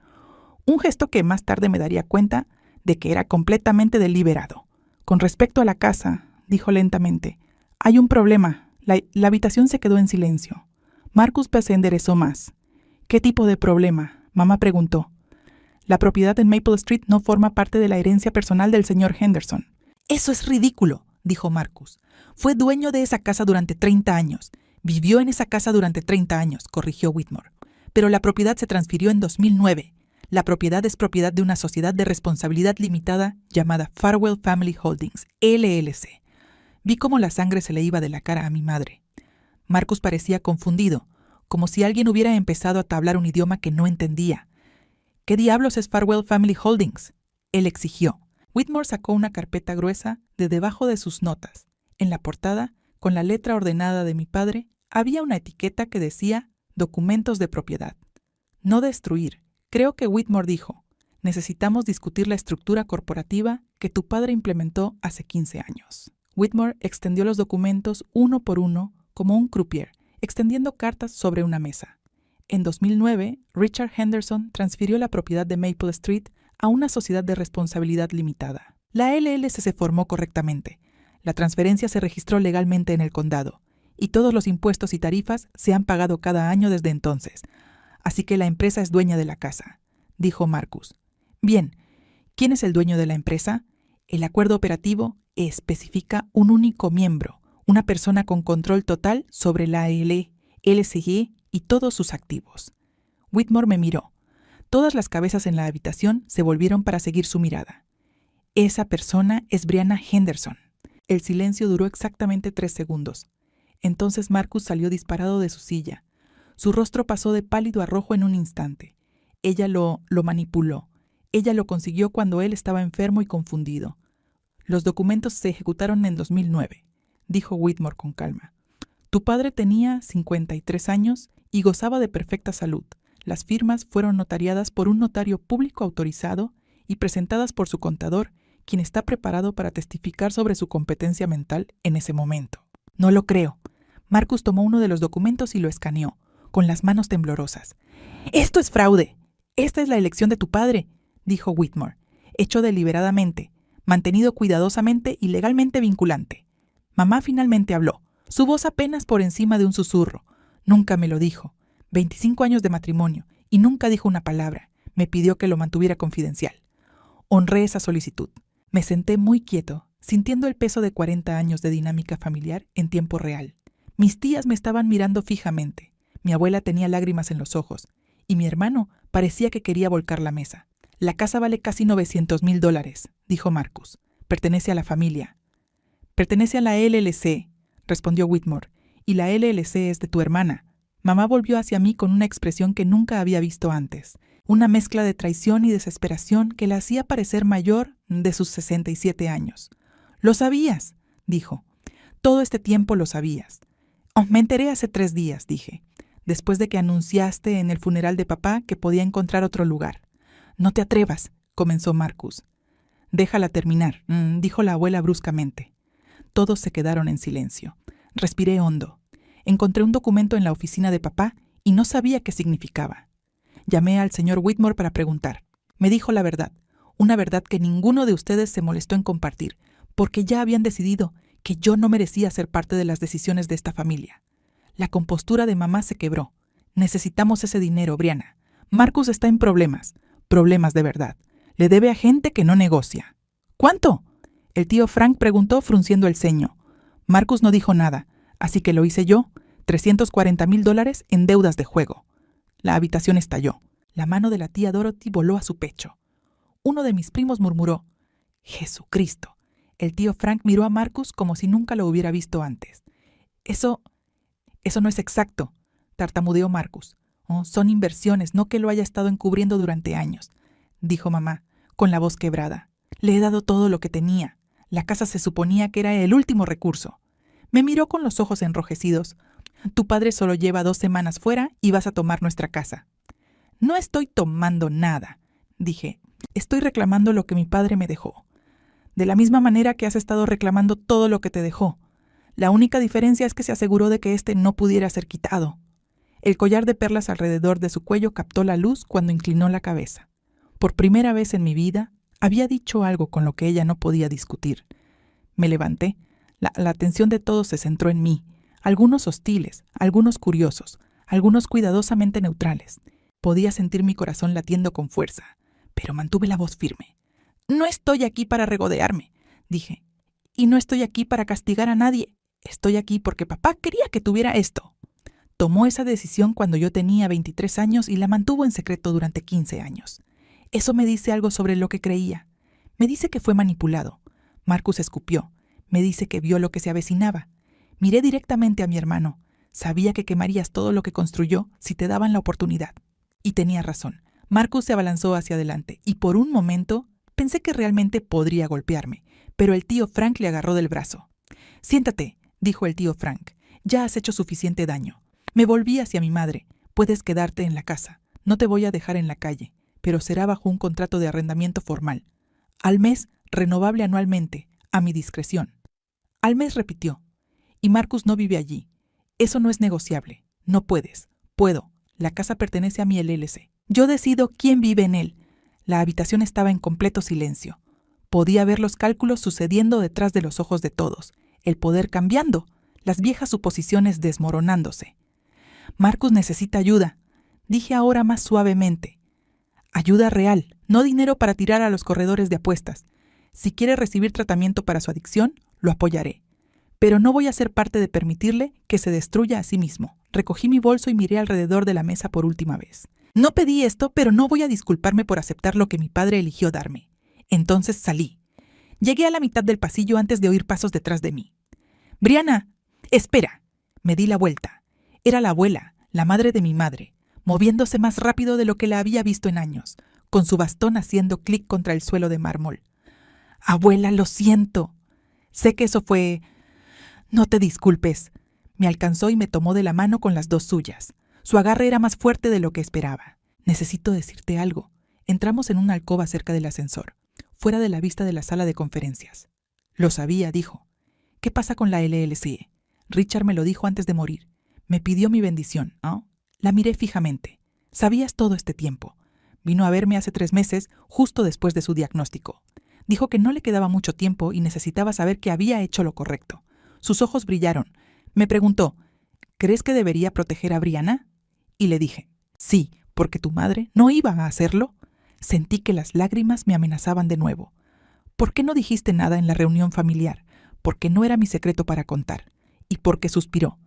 Un gesto que más tarde me daría cuenta de que era completamente deliberado. «Con respecto a la casa», dijo lentamente, «hay un problema». La habitación se quedó en silencio. Marcus se enderezó más. «¿Qué tipo de problema?», mamá preguntó. «La propiedad en Maple Street no forma parte de la herencia personal del señor Henderson». «Eso es ridículo», dijo Marcus. «Fue dueño de esa casa durante 30 años. Vivió en esa casa durante 30 años», corrigió Whitmore. «Pero la propiedad se transfirió en 2009. La propiedad es propiedad de una sociedad de responsabilidad limitada llamada Farwell Family Holdings, LLC». Vi cómo la sangre se le iba de la cara a mi madre. Marcus parecía confundido, como si alguien hubiera empezado a hablar un idioma que no entendía. «¿Qué diablos es Farwell Family Holdings?», él exigió. Whitmore sacó una carpeta gruesa de debajo de sus notas. En la portada, con la letra ordenada de mi padre, había una etiqueta que decía «Documentos de propiedad». «No destruir». Creo que Whitmore dijo, «Necesitamos discutir la estructura corporativa que tu padre implementó hace 15 años». Whitmore extendió los documentos uno por uno como un croupier, extendiendo cartas sobre una mesa. En 2009, Richard Henderson transfirió la propiedad de Maple Street a una sociedad de responsabilidad limitada. La LLC se formó correctamente. La transferencia se registró legalmente en el condado, y todos los impuestos y tarifas se han pagado cada año desde entonces. así que la empresa es dueña de la casa, dijo Marcus. Bien, ¿quién es el dueño de la empresa? El acuerdo operativo especifica un único miembro, una persona con control total sobre la LCG y todos sus activos. Whitmore me miró. Todas las cabezas en la habitación se volvieron para seguir su mirada. Esa persona es Brianna Henderson. El silencio duró exactamente 3 segundos. Entonces Marcus salió disparado de su silla. Su rostro pasó de pálido a rojo en un instante. Ella lo manipuló. Ella lo consiguió cuando él estaba enfermo y confundido. Los documentos se ejecutaron en 2009, dijo Whitmore con calma. Tu padre tenía 53 años y gozaba de perfecta salud. Las firmas fueron notariadas por un notario público autorizado y presentadas por su contador, quien está preparado para testificar sobre su competencia mental en ese momento. No lo creo. Marcus tomó uno de los documentos y lo escaneó, con las manos temblorosas. ¡Esto es fraude! Esta es la elección de tu padre, dijo Whitmore, hecho deliberadamente, mantenido cuidadosamente y legalmente vinculante. Mamá finalmente habló, su voz apenas por encima de un susurro. Nunca me lo dijo. 25 años de matrimonio, y nunca dijo una palabra. Me pidió que lo mantuviera confidencial. Honré esa solicitud. Me senté muy quieto, sintiendo el peso de 40 años de dinámica familiar en tiempo real. Mis tías me estaban mirando fijamente. Mi abuela tenía lágrimas en los ojos, y mi hermano parecía que quería volcar la mesa. La casa vale casi $900,000, dijo Marcus. Pertenece a la familia. Pertenece a la LLC, respondió Whitmore, y la LLC es de tu hermana. Mamá volvió hacia mí con una expresión que nunca había visto antes, una mezcla de traición y desesperación que la hacía parecer mayor de sus 67 años. «Lo sabías», dijo. «Todo este tiempo lo sabías». «Oh, me enteré hace 3 días», dije, «después de que anunciaste en el funeral de papá que podía encontrar otro lugar». «No te atrevas», comenzó Marcus. «Déjala terminar», dijo la abuela bruscamente. Todos se quedaron en silencio. Respiré hondo. Encontré un documento en la oficina de papá y no sabía qué significaba. Llamé al señor Whitmore para preguntar. Me dijo la verdad, una verdad que ninguno de ustedes se molestó en compartir, porque ya habían decidido que yo no merecía ser parte de las decisiones de esta familia. La compostura de mamá se quebró. Necesitamos ese dinero, Brianna. Marcus está en problemas de verdad. Le debe a gente que no negocia. ¿Cuánto?, el tío Frank preguntó frunciendo el ceño. Marcus no dijo nada, así que lo hice yo, $340,000 en deudas de juego. La habitación estalló. La mano de la tía Dorothy voló a su pecho. Uno de mis primos murmuró, «Jesucristo». El tío Frank miró a Marcus como si nunca lo hubiera visto antes. Eso no es exacto», tartamudeó Marcus. «Oh, son inversiones, no que lo haya estado encubriendo durante años», dijo mamá, con la voz quebrada. «Le he dado todo lo que tenía. La casa se suponía que era el último recurso». Me miró con los ojos enrojecidos. «Tu padre solo lleva 2 semanas fuera y vas a tomar nuestra casa». «No estoy tomando nada», dije. «Estoy reclamando lo que mi padre me dejó. De la misma manera que has estado reclamando todo lo que te dejó. La única diferencia es que se aseguró de que éste no pudiera ser quitado». El collar de perlas alrededor de su cuello captó la luz cuando inclinó la cabeza. Por primera vez en mi vida, había dicho algo con lo que ella no podía discutir. Me levanté. La atención de todos se centró en mí. Algunos hostiles, algunos curiosos, algunos cuidadosamente neutrales. Podía sentir mi corazón latiendo con fuerza, pero mantuve la voz firme. «No estoy aquí para regodearme», dije. «Y no estoy aquí para castigar a nadie. Estoy aquí porque papá quería que tuviera esto». Tomó esa decisión cuando yo tenía 23 años y la mantuvo en secreto durante 15 años. Eso me dice algo sobre lo que creía. Me dice que fue manipulado. Marcus escupió. Me dice que vio lo que se avecinaba. Miré directamente a mi hermano. Sabía que quemarías todo lo que construyó si te daban la oportunidad. Y tenía razón. Marcus se abalanzó hacia adelante y por un momento pensé que realmente podría golpearme, pero el tío Frank le agarró del brazo. «Siéntate», dijo el tío Frank. «Ya has hecho suficiente daño». Me volví hacia mi madre. «Puedes quedarte en la casa. No te voy a dejar en la calle, pero será bajo un contrato de arrendamiento formal. Al mes, renovable anualmente, a mi discreción». Al mes, repitió. «Y Marcus no vive allí. Eso no es negociable. No puedes». «Puedo. La casa pertenece a mi LLC. Yo decido quién vive en él». La habitación estaba en completo silencio. Podía ver los cálculos sucediendo detrás de los ojos de todos, el poder cambiando, las viejas suposiciones desmoronándose. «Marcus necesita ayuda», Dije ahora más suavemente. Ayuda real, no dinero para tirar a los corredores de apuestas. Si quiere recibir tratamiento para su adicción, lo apoyaré. Pero no voy a ser parte de permitirle que se destruya a sí mismo. Recogí mi bolso y miré alrededor de la mesa por última vez. No pedí esto, pero no voy a disculparme por aceptar lo que mi padre eligió darme. Entonces salí. Llegué a la mitad del pasillo antes de oír pasos detrás de mí. «Brianna, espera». Me di la vuelta. Era la abuela, la madre de mi madre, moviéndose más rápido de lo que la había visto en años, con su bastón haciendo clic contra el suelo de mármol. «Abuela, lo siento. Sé que eso fue... No te disculpes». Me alcanzó y me tomó de la mano con las dos suyas. Su agarre era más fuerte de lo que esperaba. «Necesito decirte algo». Entramos en una alcoba cerca del ascensor, fuera de la vista de la sala de conferencias. «Lo sabía», dijo. «¿Qué pasa con la LLC? Richard me lo dijo antes de morir. Me pidió mi bendición, ¿no?» La miré fijamente. «Sabías todo este tiempo. Vino a verme hace 3 meses, justo después de su diagnóstico. Dijo que no le quedaba mucho tiempo y necesitaba saber que había hecho lo correcto. Sus ojos brillaron. Me preguntó, ¿crees que debería proteger a Brianna?» Y le dije, sí, porque tu madre no iba a hacerlo. Sentí que las lágrimas me amenazaban de nuevo. ¿Por qué no dijiste nada en la reunión familiar? Porque no era mi secreto para contar. Y porque suspiró.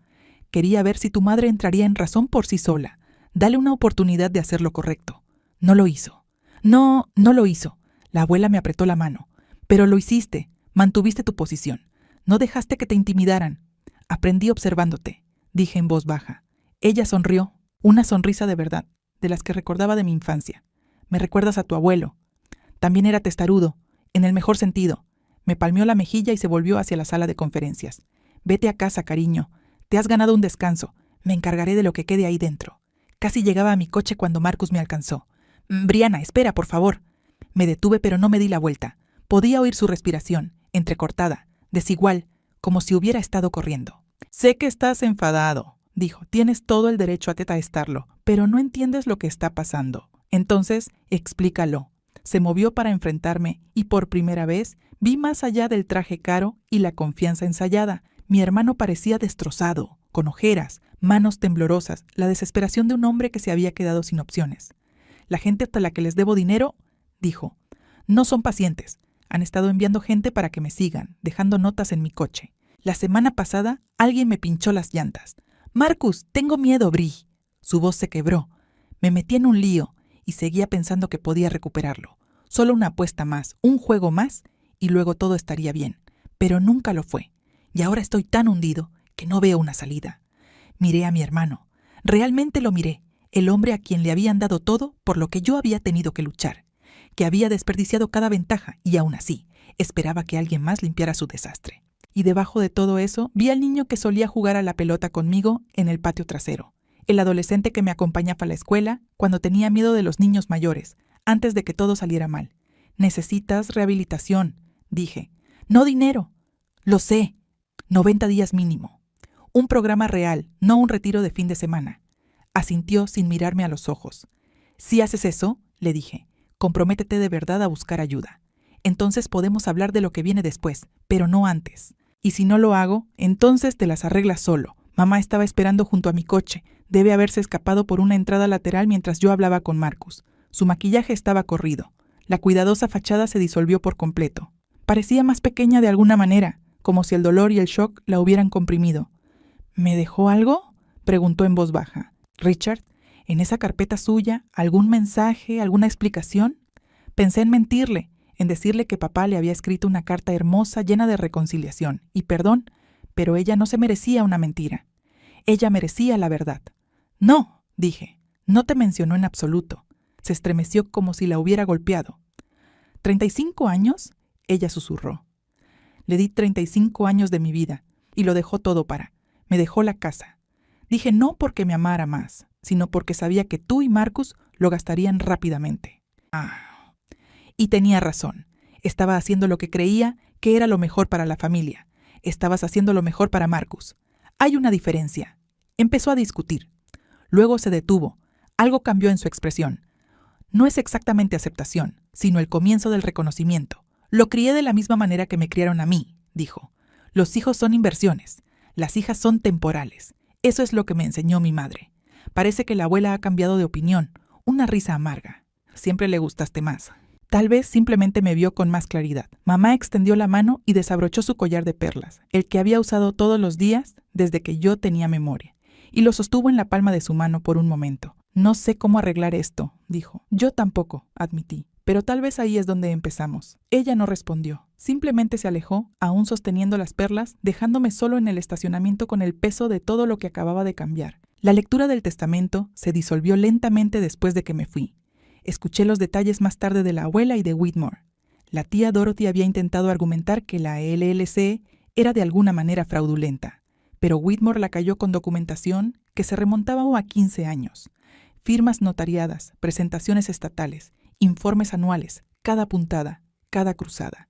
Quería ver si tu madre entraría en razón por sí sola. Dale una oportunidad de hacer lo correcto. No lo hizo. No lo hizo. La abuela me apretó la mano. Pero lo hiciste. Mantuviste tu posición. No dejaste que te intimidaran. Aprendí observándote, dije en voz baja. Ella sonrió. Una sonrisa de verdad, de las que recordaba de mi infancia. Me recuerdas a tu abuelo. También era testarudo, en el mejor sentido. Me palmeó la mejilla y se volvió hacia la sala de conferencias. Vete a casa, cariño. Te has ganado un descanso. Me encargaré de lo que quede ahí dentro. Casi llegaba a mi coche cuando Marcus me alcanzó. Brianna, espera, por favor. Me detuve, pero no me di la vuelta. Podía oír su respiración, entrecortada, desigual, como si hubiera estado corriendo. Sé que estás enfadado, dijo. Tienes todo el derecho a estarlo, pero no entiendes lo que está pasando. Entonces, explícalo. Se movió para enfrentarme y por primera vez vi más allá del traje caro y la confianza ensayada. Mi hermano parecía destrozado, con ojeras, manos temblorosas, la desesperación de un hombre que se había quedado sin opciones. La gente hasta la que les debo dinero, dijo, no son pacientes. Han estado enviando gente para que me sigan, dejando notas en mi coche. La semana pasada, alguien me pinchó las llantas. «Marcus, tengo miedo, Bri». Su voz se quebró. Me metí en un lío y seguía pensando que podía recuperarlo. Solo una apuesta más, un juego más, y luego todo estaría bien. Pero nunca lo fue. Y ahora estoy tan hundido que no veo una salida. Miré a mi hermano. Realmente lo miré. El hombre a quien le habían dado todo por lo que yo había tenido que luchar. Que había desperdiciado cada ventaja y aún así esperaba que alguien más limpiara su desastre. Y debajo de todo eso vi al niño que solía jugar a la pelota conmigo en el patio trasero. El adolescente que me acompañaba a la escuela cuando tenía miedo de los niños mayores, antes de que todo saliera mal. «Necesitas rehabilitación», dije. «No dinero». «Lo sé. 90 días mínimo. Un programa real, no un retiro de fin de semana». Asintió sin mirarme a los ojos. «Si haces eso», le dije, «comprométete de verdad a buscar ayuda. Entonces podemos hablar de lo que viene después, pero no antes. Y si no lo hago, entonces te las arreglas solo. Mamá estaba esperando junto a mi coche. Debe haberse escapado por una entrada lateral mientras yo hablaba con Marcus. Su maquillaje estaba corrido. La cuidadosa fachada se disolvió por completo. Parecía más pequeña de alguna manera, como si el dolor y el shock la hubieran comprimido. ¿Me dejó algo?», preguntó en voz baja. «Richard, ¿en esa carpeta suya, algún mensaje, alguna explicación?» Pensé en mentirle, en decirle que papá le había escrito una carta hermosa llena de reconciliación y perdón, pero ella no se merecía una mentira. Ella merecía la verdad. «No», dije, «no te mencionó en absoluto». Se estremeció como si la hubiera golpeado. «¿35 años?» Ella susurró. Le di 35 años de mi vida y lo dejó todo me dejó la casa. Dije no porque me amara más, sino porque sabía que tú y Marcus lo gastarían rápidamente. Y tenía razón. Estaba haciendo lo que creía que era lo mejor para la familia. Estabas haciendo lo mejor para Marcus. Hay una diferencia. Empezó a discutir. Luego se detuvo. Algo cambió en su expresión. No es exactamente aceptación, sino el comienzo del reconocimiento. Lo crié de la misma manera que me criaron a mí, dijo. Los hijos son inversiones. Las hijas son temporales. Eso es lo que me enseñó mi madre. Parece que la abuela ha cambiado de opinión. Una risa amarga. Siempre le gustaste más. Tal vez simplemente me vio con más claridad. Mamá extendió la mano y desabrochó su collar de perlas, el que había usado todos los días desde que yo tenía memoria, y lo sostuvo en la palma de su mano por un momento. No sé cómo arreglar esto, dijo. Yo tampoco, admití, pero tal vez ahí es donde empezamos. Ella no respondió. Simplemente se alejó, aún sosteniendo las perlas, dejándome solo en el estacionamiento con el peso de todo lo que acababa de cambiar. La lectura del testamento se disolvió lentamente después de que me fui. Escuché los detalles más tarde de la abuela y de Whitmore. La tía Dorothy había intentado argumentar que la LLC era de alguna manera fraudulenta, pero Whitmore la cayó con documentación que se remontaba a 15 años. Firmas notariadas, presentaciones estatales, informes anuales, cada puntada, cada cruzada.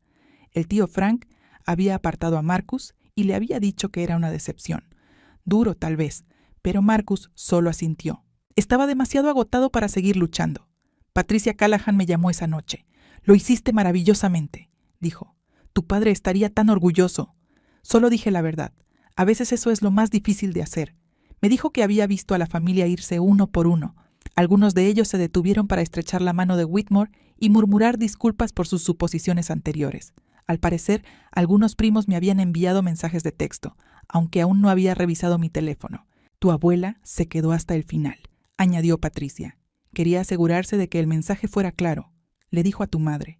El tío Frank había apartado a Marcus y le había dicho que era una decepción. Duro, tal vez, pero Marcus solo asintió. Estaba demasiado agotado para seguir luchando. Patricia Callahan me llamó esa noche. Lo hiciste maravillosamente, dijo. Tu padre estaría tan orgulloso. Solo dije la verdad. A veces eso es lo más difícil de hacer. Me dijo que había visto a la familia irse uno por uno. Algunos de ellos se detuvieron para estrechar la mano de Whitmore y murmurar disculpas por sus suposiciones anteriores. Al parecer, algunos primos me habían enviado mensajes de texto, aunque aún no había revisado mi teléfono. Tu abuela se quedó hasta el final, añadió Patricia. Quería asegurarse de que el mensaje fuera claro. Le dijo a tu madre.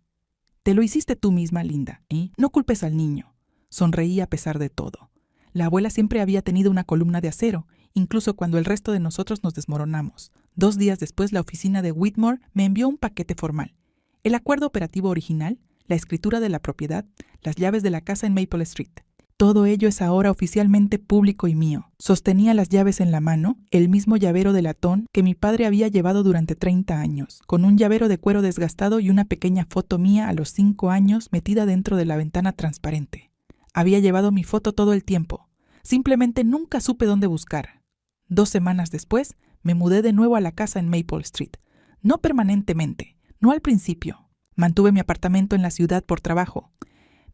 Te lo hiciste tú misma, Linda, ¿eh? No culpes al niño. Sonreí a pesar de todo. La abuela siempre había tenido una columna de acero, incluso cuando el resto de nosotros nos desmoronamos. 2 días después, la oficina de Whitmore me envió un paquete formal. El acuerdo operativo original, la escritura de la propiedad, las llaves de la casa en Maple Street. Todo ello es ahora oficialmente público y mío. Sostenía las llaves en la mano, el mismo llavero de latón que mi padre había llevado durante 30 años, con un llavero de cuero desgastado y una pequeña foto mía a los 5 años metida dentro de la ventana transparente. Había llevado mi foto todo el tiempo. Simplemente nunca supe dónde buscar. 2 semanas después, me mudé de nuevo a la casa en Maple Street. No permanentemente, no al principio. Mantuve mi apartamento en la ciudad por trabajo,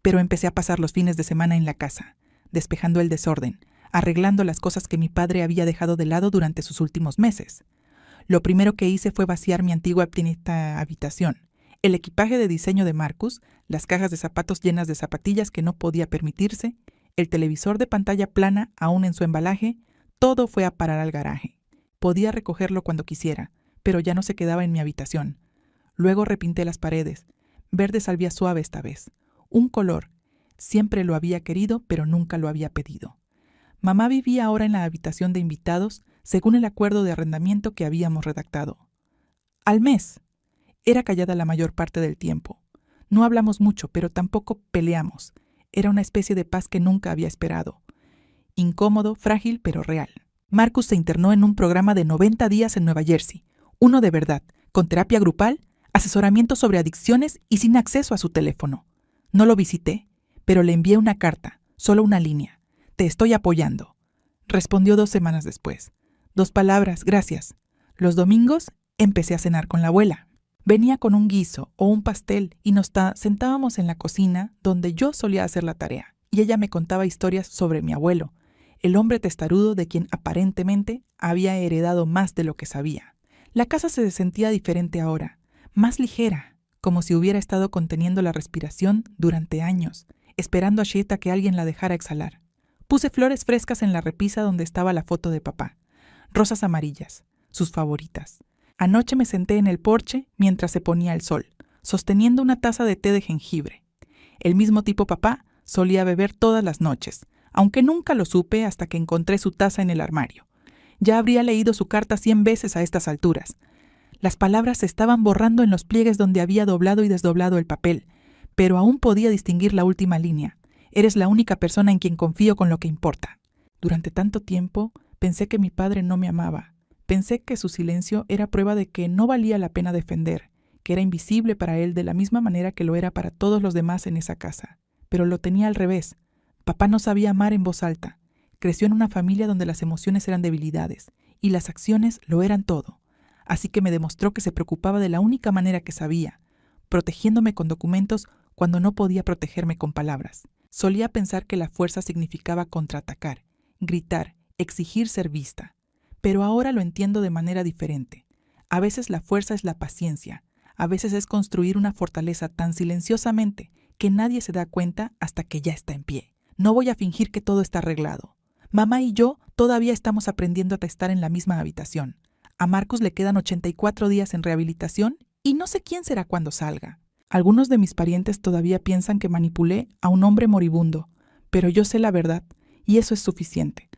pero empecé a pasar los fines de semana en la casa, despejando el desorden, arreglando las cosas que mi padre había dejado de lado durante sus últimos meses. Lo primero que hice fue vaciar mi antigua habitación, el equipaje de diseño de Marcus, las cajas de zapatos llenas de zapatillas que no podía permitirse, el televisor de pantalla plana aún en su embalaje, todo fue a parar al garaje. Podía recogerlo cuando quisiera, pero ya no se quedaba en mi habitación. Luego repinté las paredes, verde salvia suave esta vez. Un color. Siempre lo había querido, pero nunca lo había pedido. Mamá vivía ahora en la habitación de invitados, según el acuerdo de arrendamiento que habíamos redactado. Al mes. Era callada la mayor parte del tiempo. No hablamos mucho, pero tampoco peleamos. Era una especie de paz que nunca había esperado. Incómodo, frágil, pero real. Marcus se internó en un programa de 90 días en Nueva Jersey. Uno de verdad, con terapia grupal, asesoramiento sobre adicciones y sin acceso a su teléfono. No lo visité, pero le envié una carta, solo una línea. Te estoy apoyando. Respondió 2 semanas después. 2 palabras, gracias. Los domingos empecé a cenar con la abuela. Venía con un guiso o un pastel y nos sentábamos en la cocina donde yo solía hacer la tarea. Y ella me contaba historias sobre mi abuelo, el hombre testarudo de quien aparentemente había heredado más de lo que sabía. La casa se sentía diferente ahora, más ligera, como si hubiera estado conteniendo la respiración durante años, esperando a Sheta que alguien la dejara exhalar. Puse flores frescas en la repisa donde estaba la foto de papá. Rosas amarillas, sus favoritas. Anoche me senté en el porche mientras se ponía el sol, sosteniendo una taza de té de jengibre. El mismo tipo papá solía beber todas las noches, aunque nunca lo supe hasta que encontré su taza en el armario. Ya habría leído su carta 100 veces a estas alturas. Las palabras se estaban borrando en los pliegues donde había doblado y desdoblado el papel, pero aún podía distinguir la última línea. Eres la única persona en quien confío con lo que importa. Durante tanto tiempo pensé que mi padre no me amaba. Pensé que su silencio era prueba de que no valía la pena defender, que era invisible para él de la misma manera que lo era para todos los demás en esa casa. Pero lo tenía al revés. Papá no sabía amar en voz alta. Creció en una familia donde las emociones eran debilidades y las acciones lo eran todo. Así que me demostró que se preocupaba de la única manera que sabía, protegiéndome con documentos cuando no podía protegerme con palabras. Solía pensar que la fuerza significaba contraatacar, gritar, exigir ser vista. pero ahora lo entiendo de manera diferente. A veces la fuerza es la paciencia, a veces es construir una fortaleza tan silenciosamente que nadie se da cuenta hasta que ya está en pie. No voy a fingir que todo está arreglado. Mamá y yo todavía estamos aprendiendo a estar en la misma habitación. A Marcus le quedan 84 días en rehabilitación y no sé quién será cuando salga. Algunos de mis parientes todavía piensan que manipulé a un hombre moribundo, pero yo sé la verdad y eso es suficiente.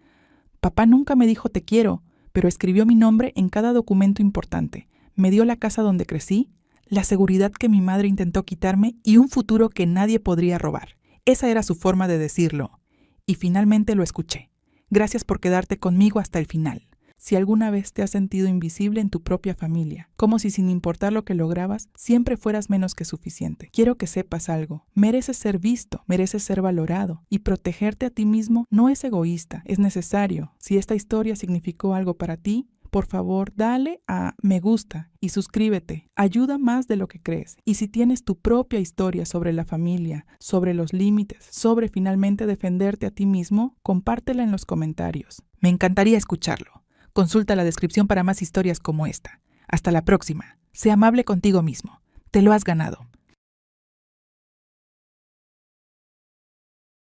Papá nunca me dijo te quiero, pero escribió mi nombre en cada documento importante. Me dio la casa donde crecí, la seguridad que mi madre intentó quitarme y un futuro que nadie podría robar. Esa era su forma de decirlo. Y finalmente lo escuché. Gracias por quedarte conmigo hasta el final. Si alguna vez te has sentido invisible en tu propia familia, como si sin importar lo que lograbas, siempre fueras menos que suficiente, quiero que sepas algo. Mereces ser visto, mereces ser valorado, y protegerte a ti mismo no es egoísta, es necesario. Si esta historia significó algo para ti, por favor, dale a me gusta y suscríbete. Ayuda más de lo que crees. Y si tienes tu propia historia sobre la familia, sobre los límites, sobre finalmente defenderte a ti mismo, compártela en los comentarios. Me encantaría escucharlo. Consulta la descripción para más historias como esta. Hasta la próxima. Sé amable contigo mismo. Te lo has ganado.